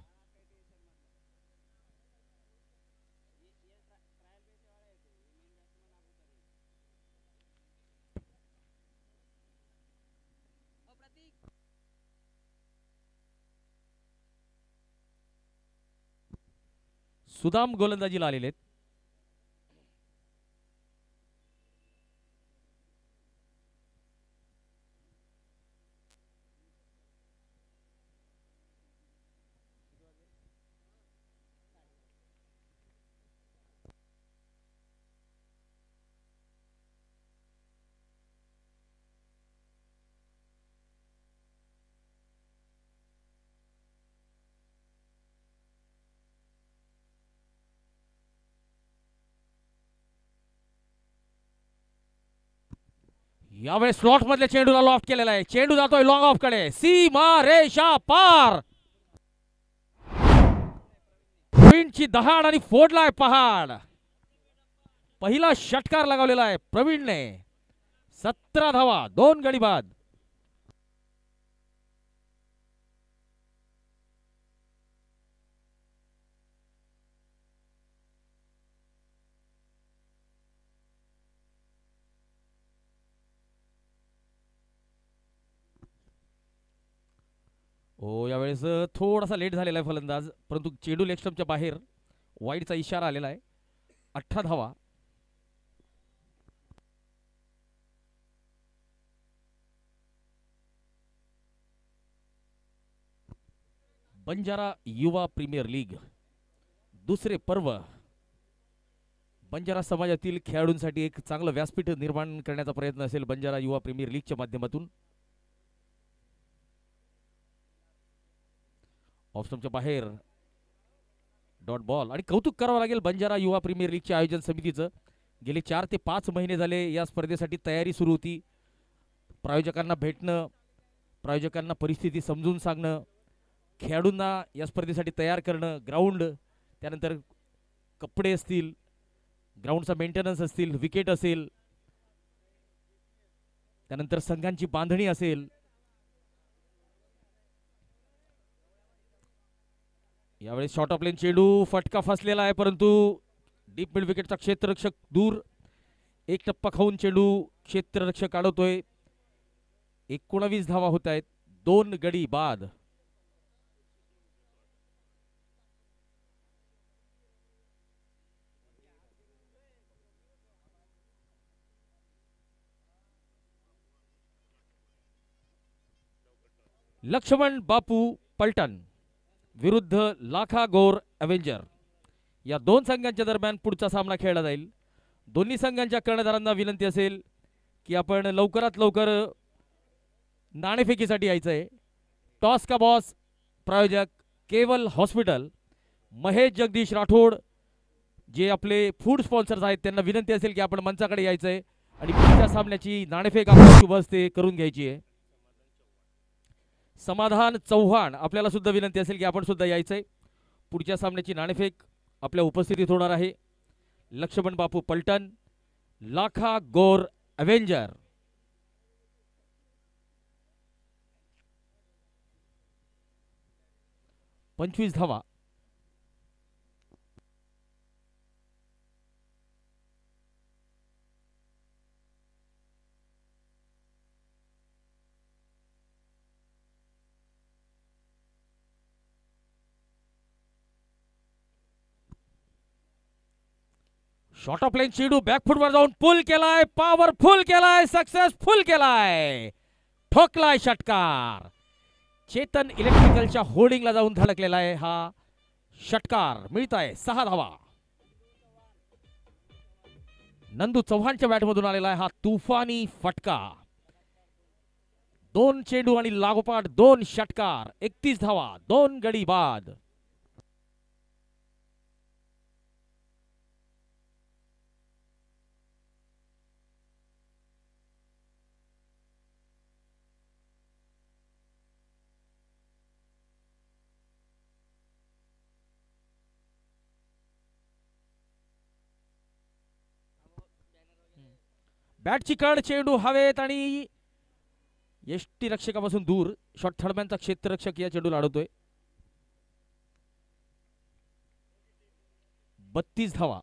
सुदाम गोलंदाजीला आलेले आहेत. यावेळेस स्लॉट मधल्या चेंडूला लॉफ्ट केलेला आहे. चेंडू जातोय लॉंग ऑफ कडे, सीमा रेषा पार. ची दहाड आणि फोडलाय पहाड. पहिला षटकार लगावलेला आहे प्रवीणने. 17 धावा, 2 गडी बाद. हो, यावेळेस थोडासा लेट झालेला आहे फलंदाज, परंतु चेंडू लेग स्टंपच्या बाहेर वाईडचा इशारा आलेला आहे. 18 धावा. बंजारा युवा प्रीमियर लीग दुसरे पर्व बंजारा समाजातील खेळाडूंसाठी एक चांगलं व्यासपीठ निर्माण करण्याचा प्रयत्न असेल बंजारा युवा प्रीमियर लीगच्या माध्यमातून. ऑफ स्टंपच्या बाहेर डॉट बॉल. आणि कौतुक करावं लागेल बंजारा युवा प्रीमियर लीगच्या आयोजन समितीचं. गेले 4 ते 5 महिने झाले या स्पर्धेसाठी तयारी सुरू होती. प्रायोजकांना भेटणं, प्रायोजकांना परिस्थिती समजून सांगणं, खेळाडूंना या स्पर्धेसाठी तयार करणं, ग्राउंड, त्यानंतर कपडे असतील, ग्राउंडचा मेंटेनन्स असतील, विकेट असेल, त्यानंतर संघांची बांधणी असेल. यावेळेस शॉर्ट ऑफ लेन चेंडू फटका फसलेला आहे, परंतु डीप मिड विकेटचा क्षेत्ररक्षक दूर. एक टप्पा खाऊन चेंडू क्षेत्ररक्षक अडवतोय. 19 धावा होत आहेत, 2 गडी बाद. लक्ष्मण बापू पलटण विरुद्ध लाखा गोर अवेंजर या 2 संघांच्या दरम्यान पुढचा सामना खेळला जाईल. दोन्ही संघांच्या कर्णधारांना विनंती असेल की आपण लवकरात लवकर नाणेफेकीसाठी यायचंय. टॉस का बॉस प्रायोजक केवल हॉस्पिटल, महेश जगदीश राठोड जे आपले फूड स्पॉन्सर्स आहेत त्यांना विनंती असेल की आपण मंचाकडे यायचंय आणि पुढच्या सामन्याची नाणेफेक आपल्या शुभ हस्ते करून घ्यायची आहे. समाधान चव्हाण आपल्याला सुद्धा विनंती असेल की आपण सुद्धा यायचंय. पुढच्या सामन्याची नाणेफेक आपल्या उपस्थितीत होणार आहे. लक्ष्मण बापू पलटण, लाखा गोर अवेंजर. पंचवीस धावा. शॉर्ट ऑफ लाईन चेंडू बॅकफुटवर जाऊन पुल केलाय, पॉवरफुल केलाय, सक्सेसफुल केलाय, ठोकलाय षटकार. चेतन इलेक्ट्रिकलच्या होर्डिंगला जाऊन धडकलेला आहे हा षटकार. मिळताय 6 धावा. नंदू चव्हाणच्या बॅटमधून आलेला आहे हा तुफानी फटका. 2 चेंडू आणि लागोपाठ 2 षटकार. 31 धावा, 2 गडी बाद. बॅटची कड, चेंडू हवेत आणि यष्टी रक्षकापासून दूर. शॉट थर्डमॅनचा क्षेत्ररक्षक या चेंडूला अडवतोय. 32 धावा.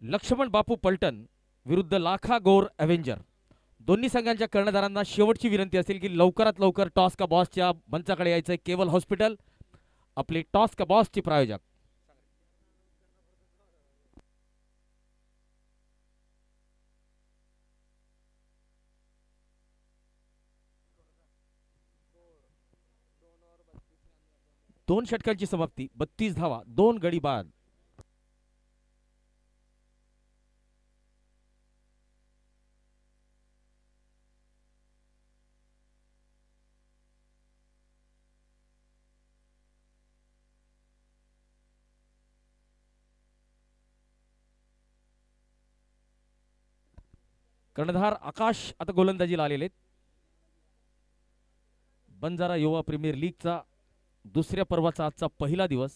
लक्ष्मण बापू पलटण विरुद्ध लाखा गोर अवेंजर. दोन्ही संघांच्या कर्णधारांना शेवटची विनंती असेल की लवकरात लवकर टॉस का बॉसच्या मंचाकडे यायचंय. केवल हॉस्पिटल आपले टॉस का बॉसचे प्रायोजक. दोन षटकांची समाप्ती. 32 धावा, 2 गडी बाद. कर्णधार आकाश आता गोलंदाजीला आलेले. बंजारा युवा प्रीमियर लीगचा दुसऱ्या पर्वाचा आजचा पहिला दिवस.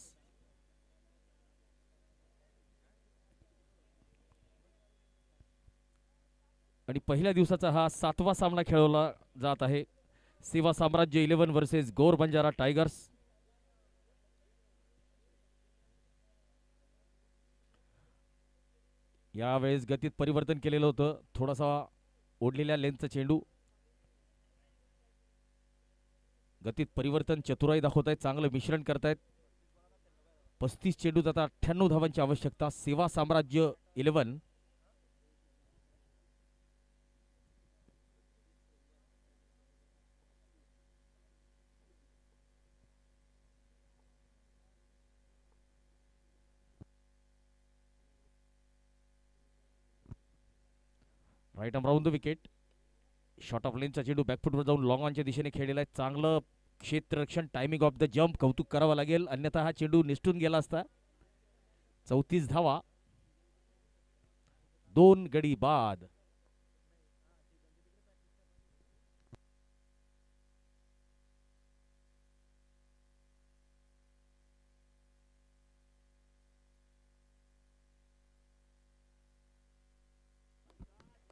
आणि पहिल्या दिवसाचा हा 7वा सामना खेळवला जात आहे. सेवा साम्राज्य 11 वर्सेस गोर बंजारा टायगर्स. यावेळेस गतीत परिवर्तन केलेलं होतं. थोडासा ओढलेल्या लेनचा चेंडू. गतीत परिवर्तन, चतुराई दाखवत आहेत, चांगलं मिश्रण करतायत. 35 चेंडूत आता 98 धावांची आवश्यकता. सेवा साम्राज्य 11. Right arm round the wicket. Short of लेनचा चेंडू बॅकफुटवर जाऊन लॉंग ऑनच्या दिशेने खेळलेला आहे. चांगलं क्षेत्ररक्षण, टायमिंग ऑफ द जम्प, कौतुक करावं लागेल, अन्यथा हा चेंडू निसटून गेला असता. 34 धावा, 2 गडी बाद.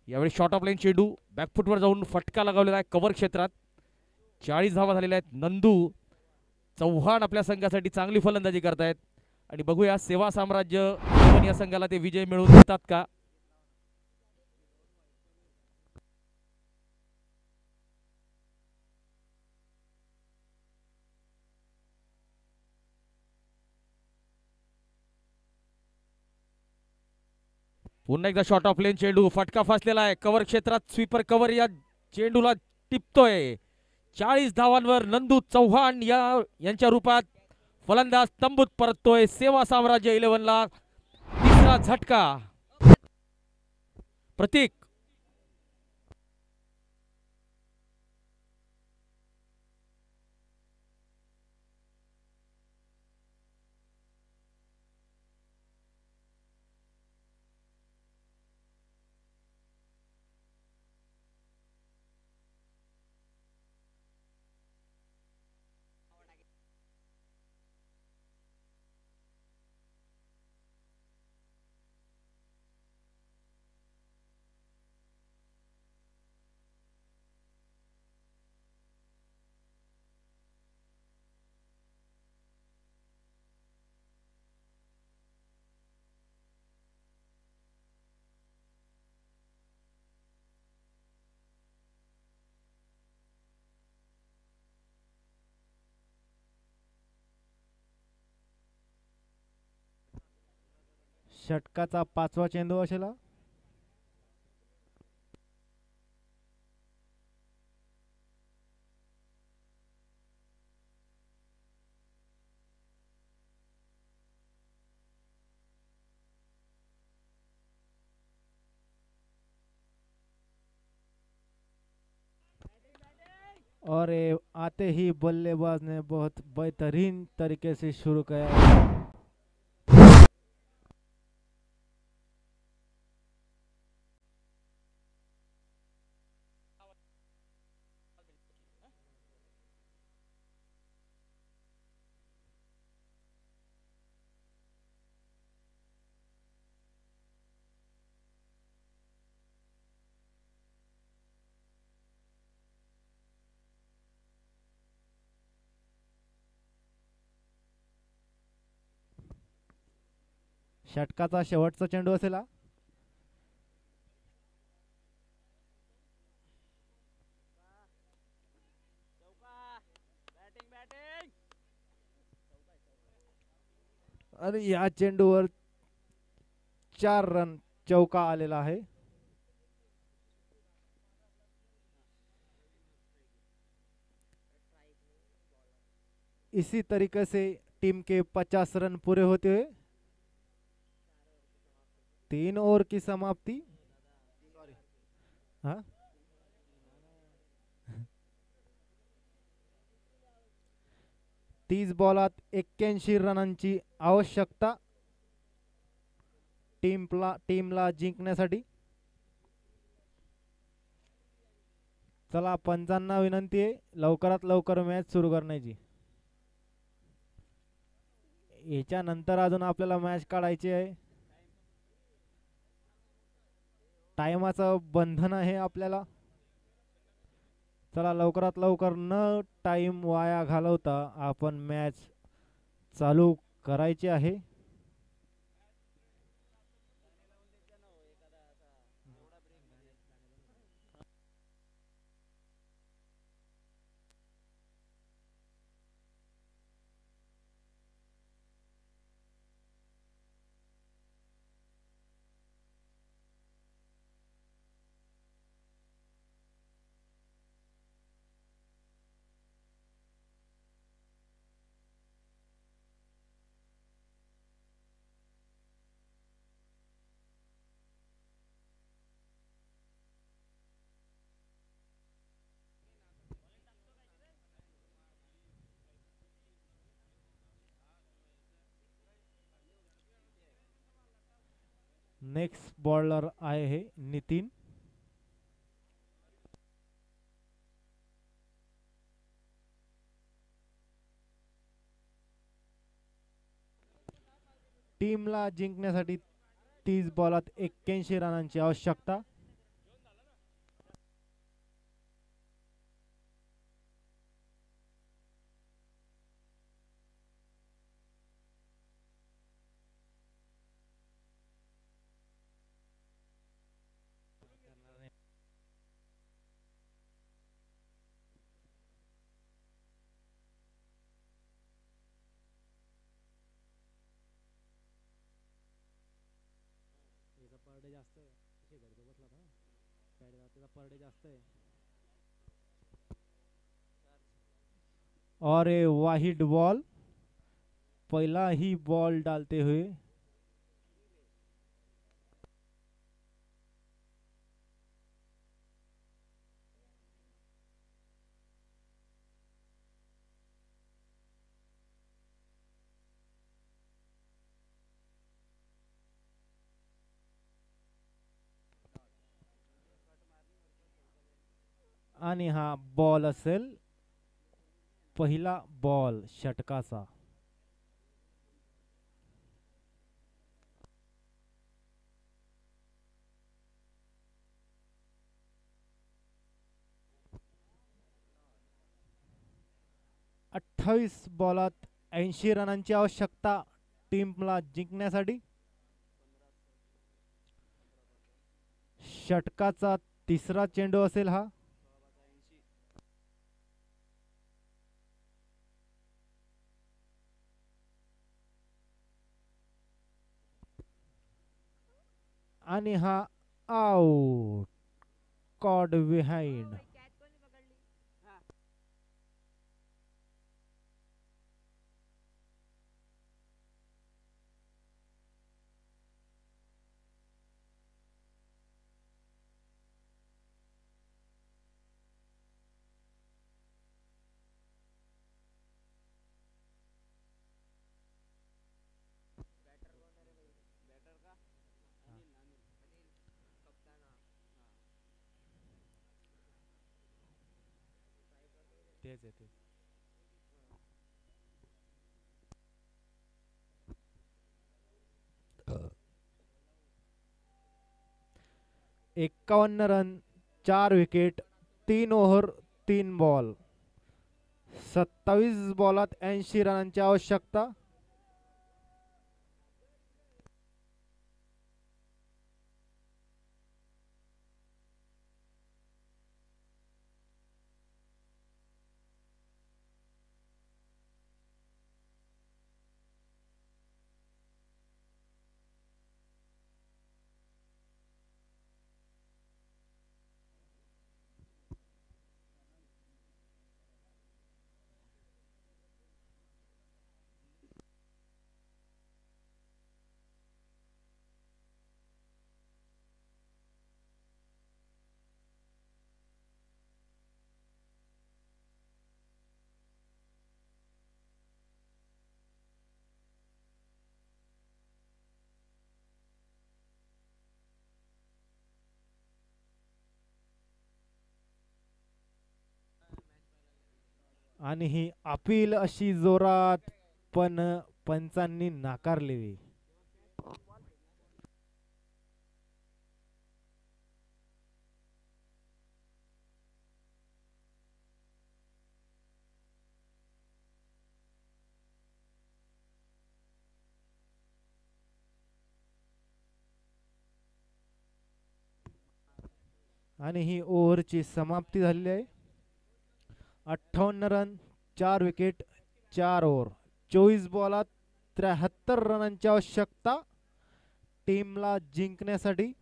यावेळी शॉर्ट ऑफ लाईन चेंडू बॅकफुटवर जाऊन फटका लगावलेला आहे कव्हर क्षेत्रात. 40 धावा झालेल्या आहेत. नंदू चव्हाण आपल्या संघासाठी चांगली फलंदाजी करतायत आणि बघूया सेवा साम्राज्य या संघाला ते विजय मिळवून देतात का. पुन्हा एकदा शॉर्ट ऑफ लेन चेंडू, फटका फासलेला आहे कव्हर क्षेत्रात. स्वीपर कव्हर या चेंडूला टिपतोय. 40 धावांवर नंदू चव्हाण यांच्या रूपात फलंदाज तंबूत परततोय. सेवा साम्राज्य 11 ला तिसरा झटका. प्रतीक षटकाचा 5वा चेंडू असेल. और आते ही बल्लेबाज ने बहुत बेहतरीन तरीके से शुरू किया. षटकाचा शेवटचा चेंडू असेल. आणि या चेंडूवर 4 रन चौका आलेला आहे. इसी तरीके से टीम के 50 रन पूरे होते हुए 3 ओवर की समाप्ति. हाँ 30 बॉलात 81 रनांची आवश्यकता टीमला जिंकण्यासाठी. चला पंचांना विनंती आहे लवकरात लवकर मॅच सुरू करण्याची. याच्यानंतर अजून आपल्याला मॅच काढायची आहे. टाइमाचं बंधन आहे आपल्याला. चला लवकरात लवकर न टाइम वाया घालवता आपण मॅच चालू करायची आहे. नेक्स्ट बॉलर आहे नितीन. टीमला जिंकण्यासाठी 30 बॉलात 81 रनांची आवश्यकता. पर डे जास्त आहे. शेजारी तो बसला ना त्याचा पर डे जास्त आहे. और ए वाहिड बॉल. पहला ही बॉल डालते हुए आणि हा बॉल असेल पहिला बॉल षटकाचा. अठ्ठावीस बॉलात 80 रनांची आवश्यकता टीमला जिंकण्यासाठी. षटकाचा तिसरा चेंडू असेल हा. आणि हा आउट. Cod behind. तेच आहे. 51 रन 4 विकेट 3 ओव्हर 3 बॉल. 27 बॉलात 80 रनांची आवश्यकता. आणि ही अपील अशी जोरात पण पंचांनी नाकारलेली. आणि ही ओव्हरची समाप्ती झालेली आहे. 58 रन, 4 विकेट, 4 ओव्हर, 24 बॉलात 73 रनांची आवश्यकता टीमला जिंकण्यासाठी.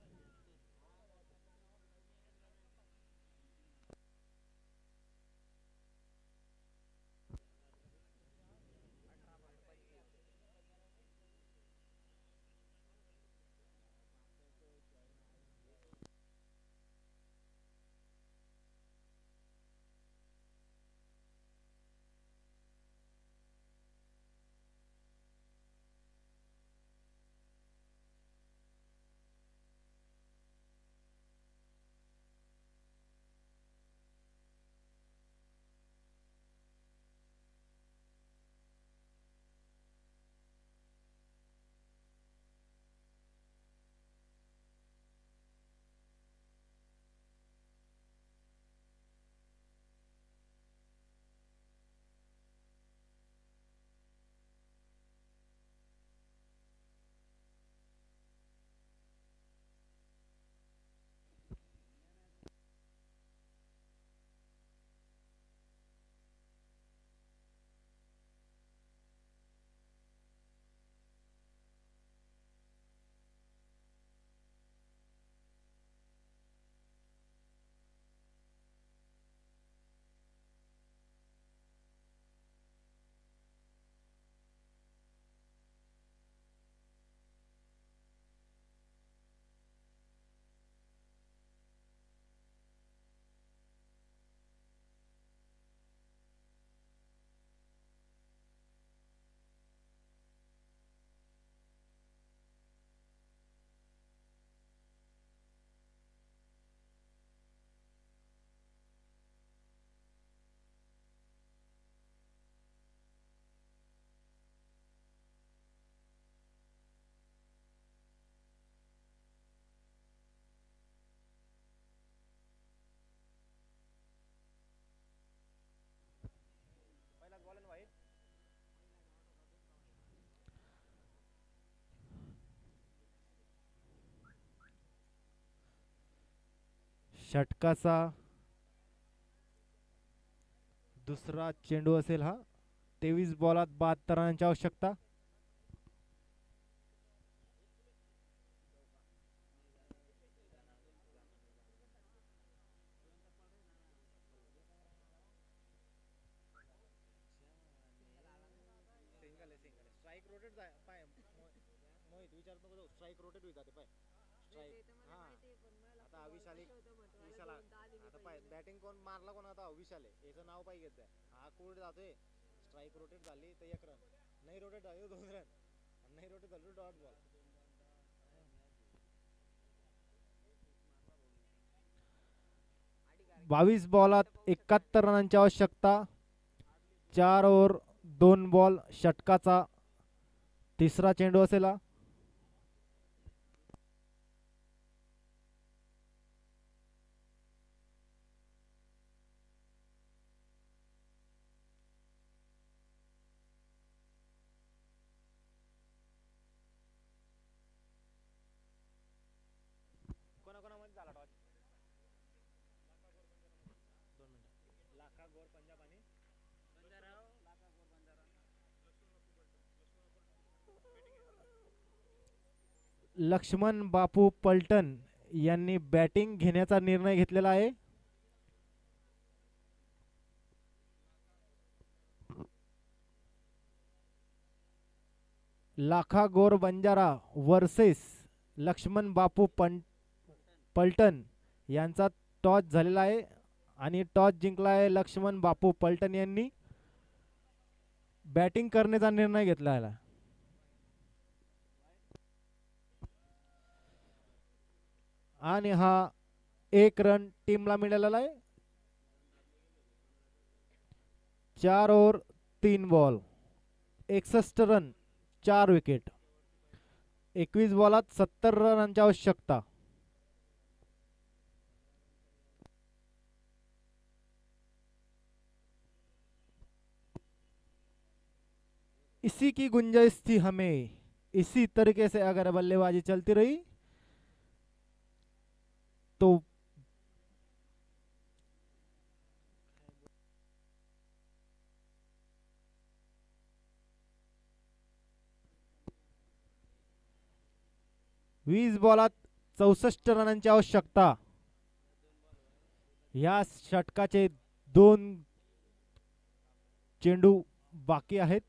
षटकाचा दुसरा चेंडू असेल हा. 23 बॉलात 72 रनांची आवश्यकता. बॅटिंग कोण मारला कोण आता विशाल आहे याचं नाव पाहिजे घेत हा कोण जातोय स्ट्राईक रोटेट झाली तर 1 रन नाही रोटेट झाली 2 रन नाही रोटेट झाली डॉट बॉल. 22 बॉलात 71 रनांची आवश्यकता. 4 ओव्हर 2 बॉल. षटकाचा तिसरा चेंडू असेल हा. कोणाकोणामध्ये झाला टॉस 2 मिनिट लाखा गोर पंजाब आणि लक्ष्मण बापू पलटण यांनी बॅटिंग घेण्याचा निर्णय घेतलेला आहे. लाखा गोर बंजारा वर्सेस लक्ष्मण बापू पलटण यांचा टॉस झालेला आहे आणि टॉस जिंकला आहे लक्ष्मण बापू पलटण यांनी. बॅटिंग करण्याचा निर्णय घेतला आहे. आणि हा 1 रन टीमला मिळालेला आहे. 4 ओव्हर 3 बॉल 61 रन 4 विकेट. 21 बॉलात 70 रनांची आवश्यकता. इसी की गुंजाइश थी हमें. इसी तरीके से अगर बल्लेबाजी चलती रही तो वीस बॉलात 64 रनांची आवश्यकता. या षटकाचे 2 चेंडू बाकी आहेत.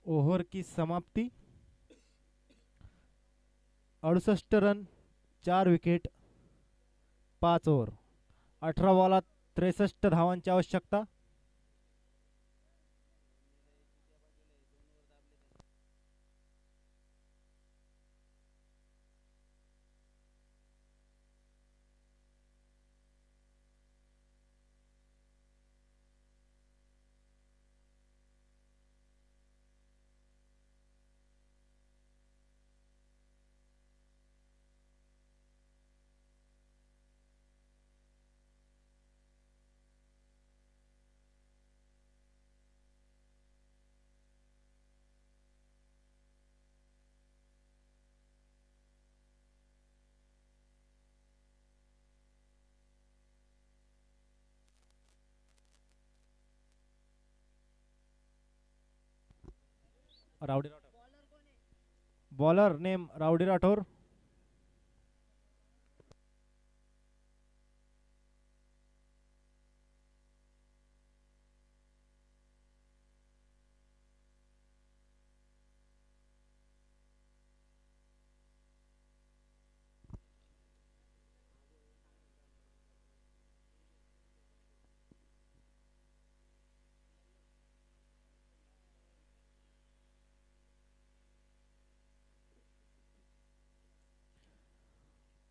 ओव्हर की समाप्ति. 68 रन, 4 विकेट, 5 ओव्हर. 18 बॉलात 63 धावांची आवश्यकता. Rowdy bowler name rowdy Rathore.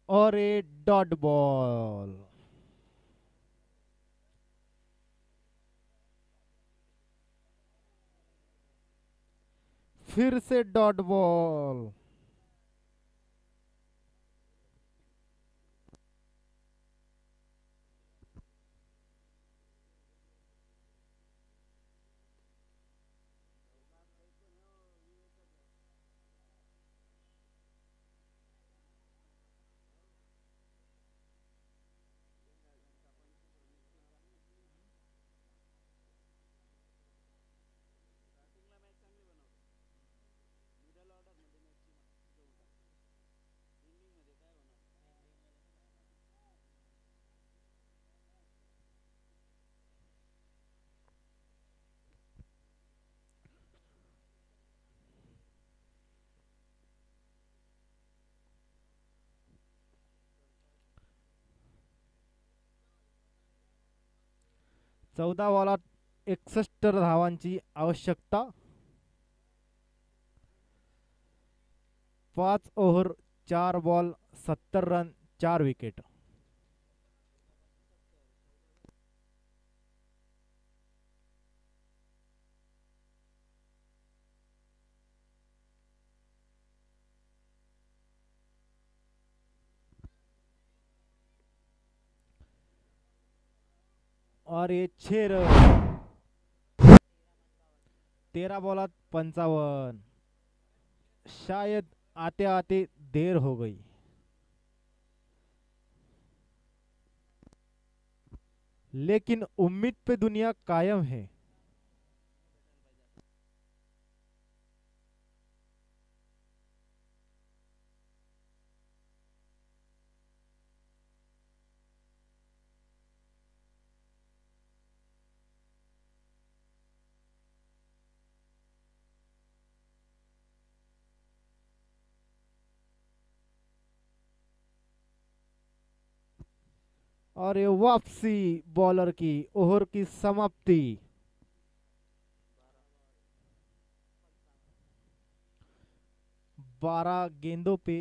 और ए डॉट बॉल. फिर से डॉट बॉल. चौदा बॉलात 61 धावांची आवश्यकता. 5 ओव्हर 4 बॉल 70 रन 4 विकेट. और ये 6 रन। 13 बॉलात 55। शायद आते आते देर हो गई, लेकिन उम्मीद पे दुनिया कायम है। और ये वापसी बॉलर की, ओवर की समाप्ति। 12 गेंदों पे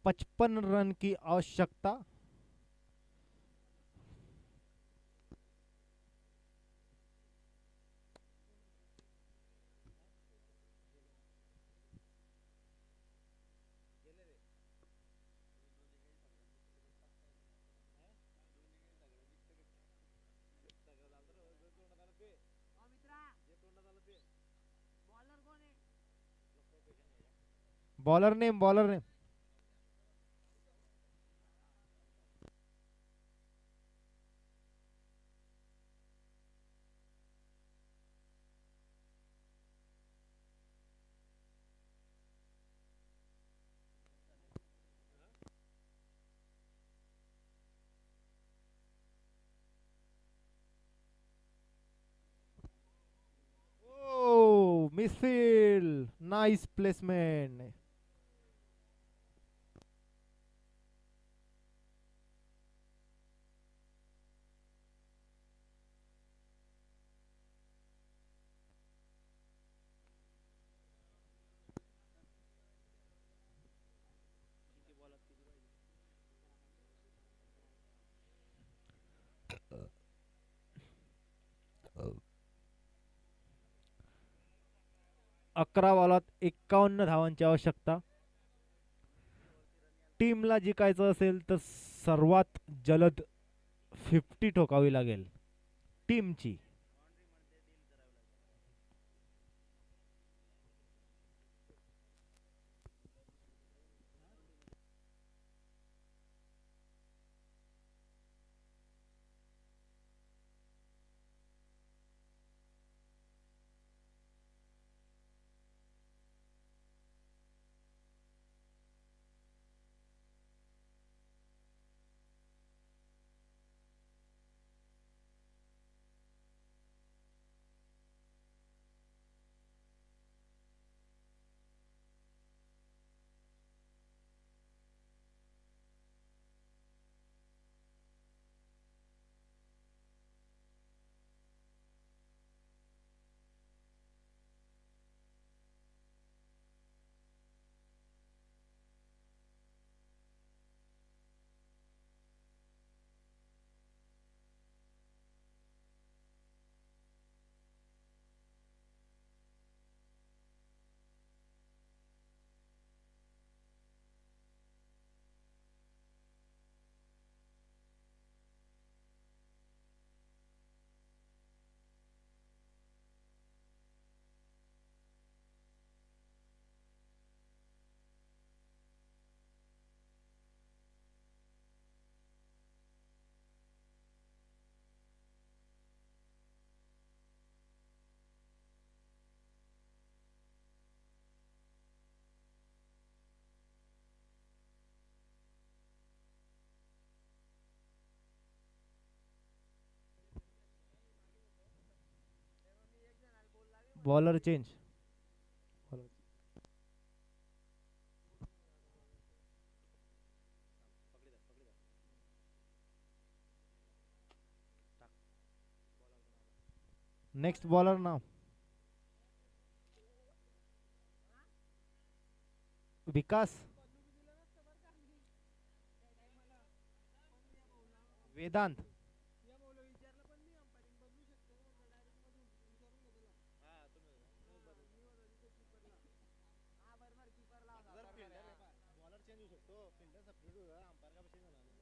55 रन की आवश्यकता। बॉलर ने ओ मिसफील्ड, नाइस प्लेसमेंट। अकरा बॉलात 51 धावांची आवश्यकता। टीमला जिंकायचं असेल तर सर्वात जलद 50 ठोकावी लागेल टीमची। Bowler change. नेक्स्ट बॉलर नाव विकास वेदांत। बॉलर चेंज होऊ शकतो, फिल्डर सबस्टिट्यूट अंपायर का विषय झाला.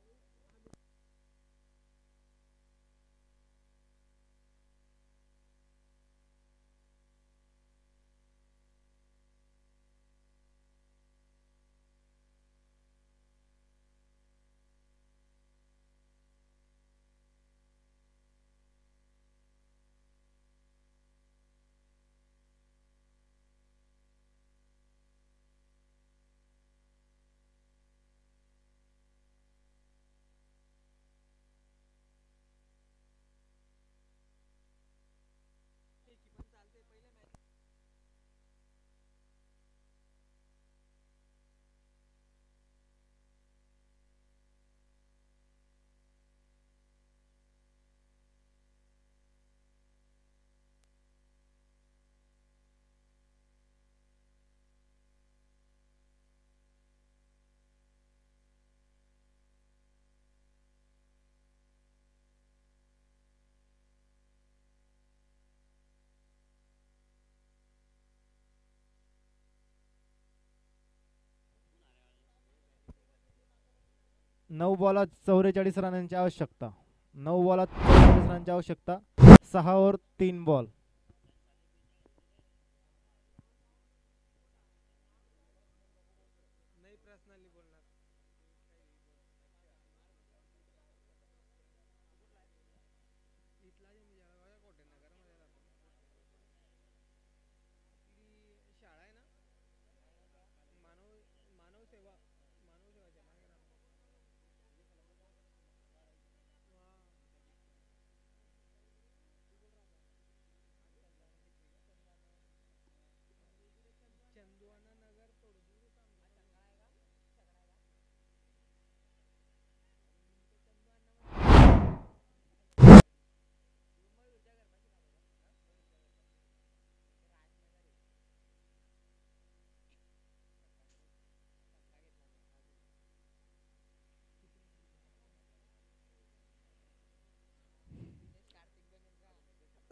9 बॉलात 44 रनांची आवश्यकता. 9 बॉलात 44 रनांची आवश्यकता. 6 ओव्हर 3 बॉल.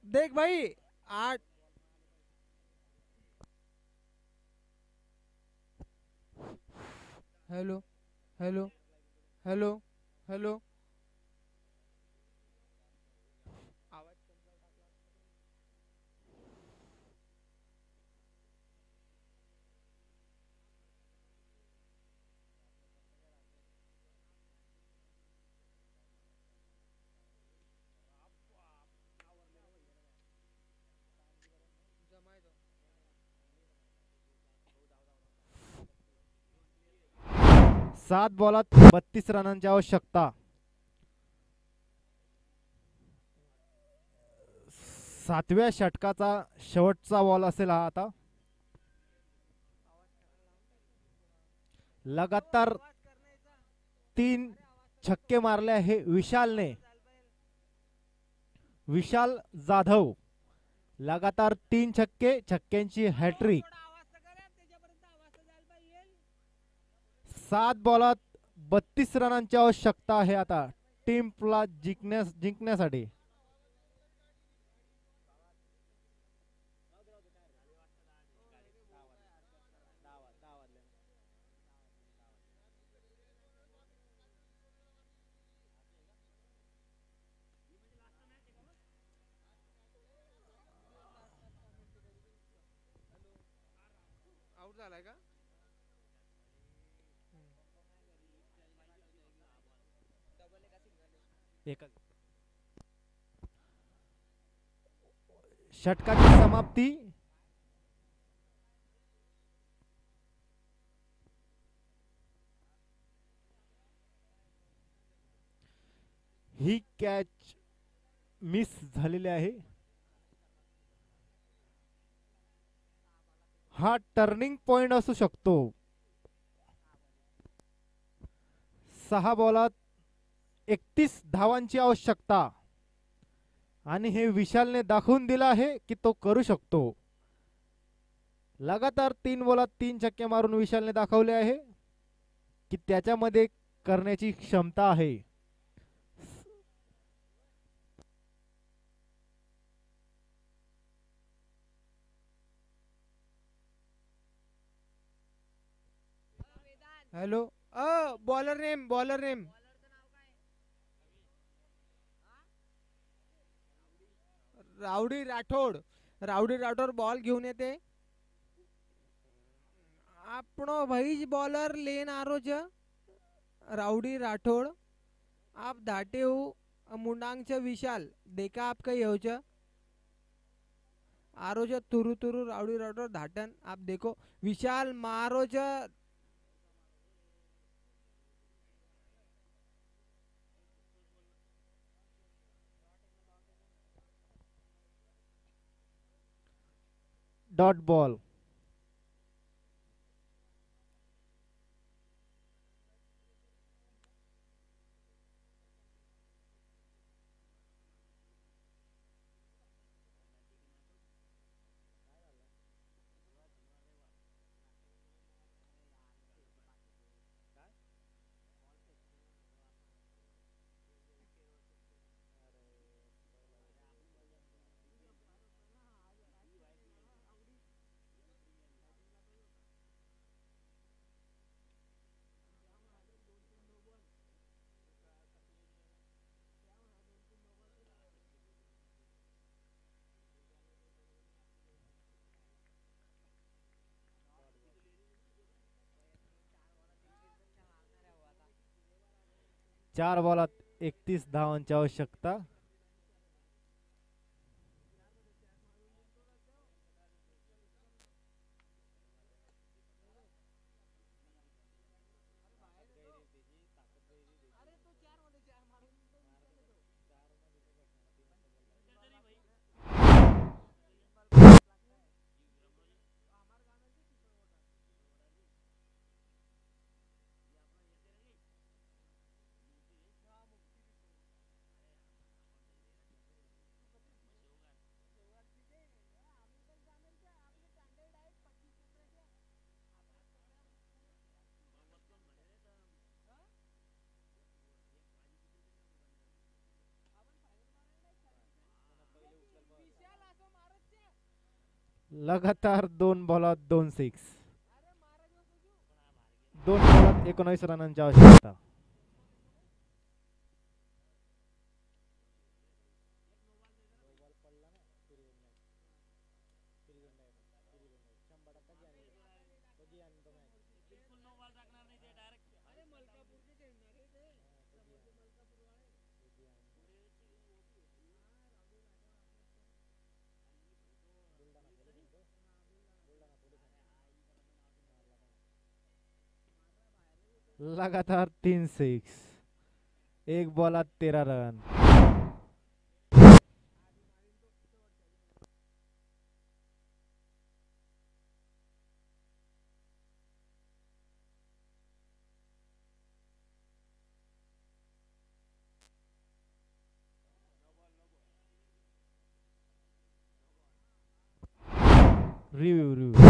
देख भाई 8. Hello hello hello hello. सात बॉलात 32 रनांची आवश्यकता. 7व्या षटकाचा शेवटचा बॉल असेल हा आता. लगातार 3 छक्के मारले आहे विशालने. विशाल जाधव लगातार 3 छक्के, छक्क्यांची हॅट्रिक. 7 बॉलात 32 रनांची आवश्यकता आहे आता टीमला जिंकण्यासाठी. आउट झालाय का? षटकाची समाप्ती. ही कॅच मिस झालेली आहे. हा टर्निंग पॉइंट असू शकतो. 6 बॉलात 31 धावांची आवश्यकता आणि हे विशालने दाखवून दिलं आहे की तो करू शकतो. लगातार 3 बॉलात 3 छक्के मारून विशालने दाखवले आहे की त्याच्यामध्ये करण्याची क्षमता आहे. Hello bowler name Rowdy Rathod ball घेऊन येते. आपनो भाई बॉलर लेन आरोज रावडी राठोड. आप धाटे हो मुंडांग विशाल देखा आपका योज आरोज तुरु रावडी राठोड धाटन. आप देखो विशाल मारोज. Dot ball. 4 बॉलात 31 धावांची आवश्यकता. लगातार 2 बॉलात 2 सिक्स. 2 बॉलात 19 रनांची आवश्यकता. लगातार 3 सिक्स. 1 बॉलात 13 रन. रिव्ह्यू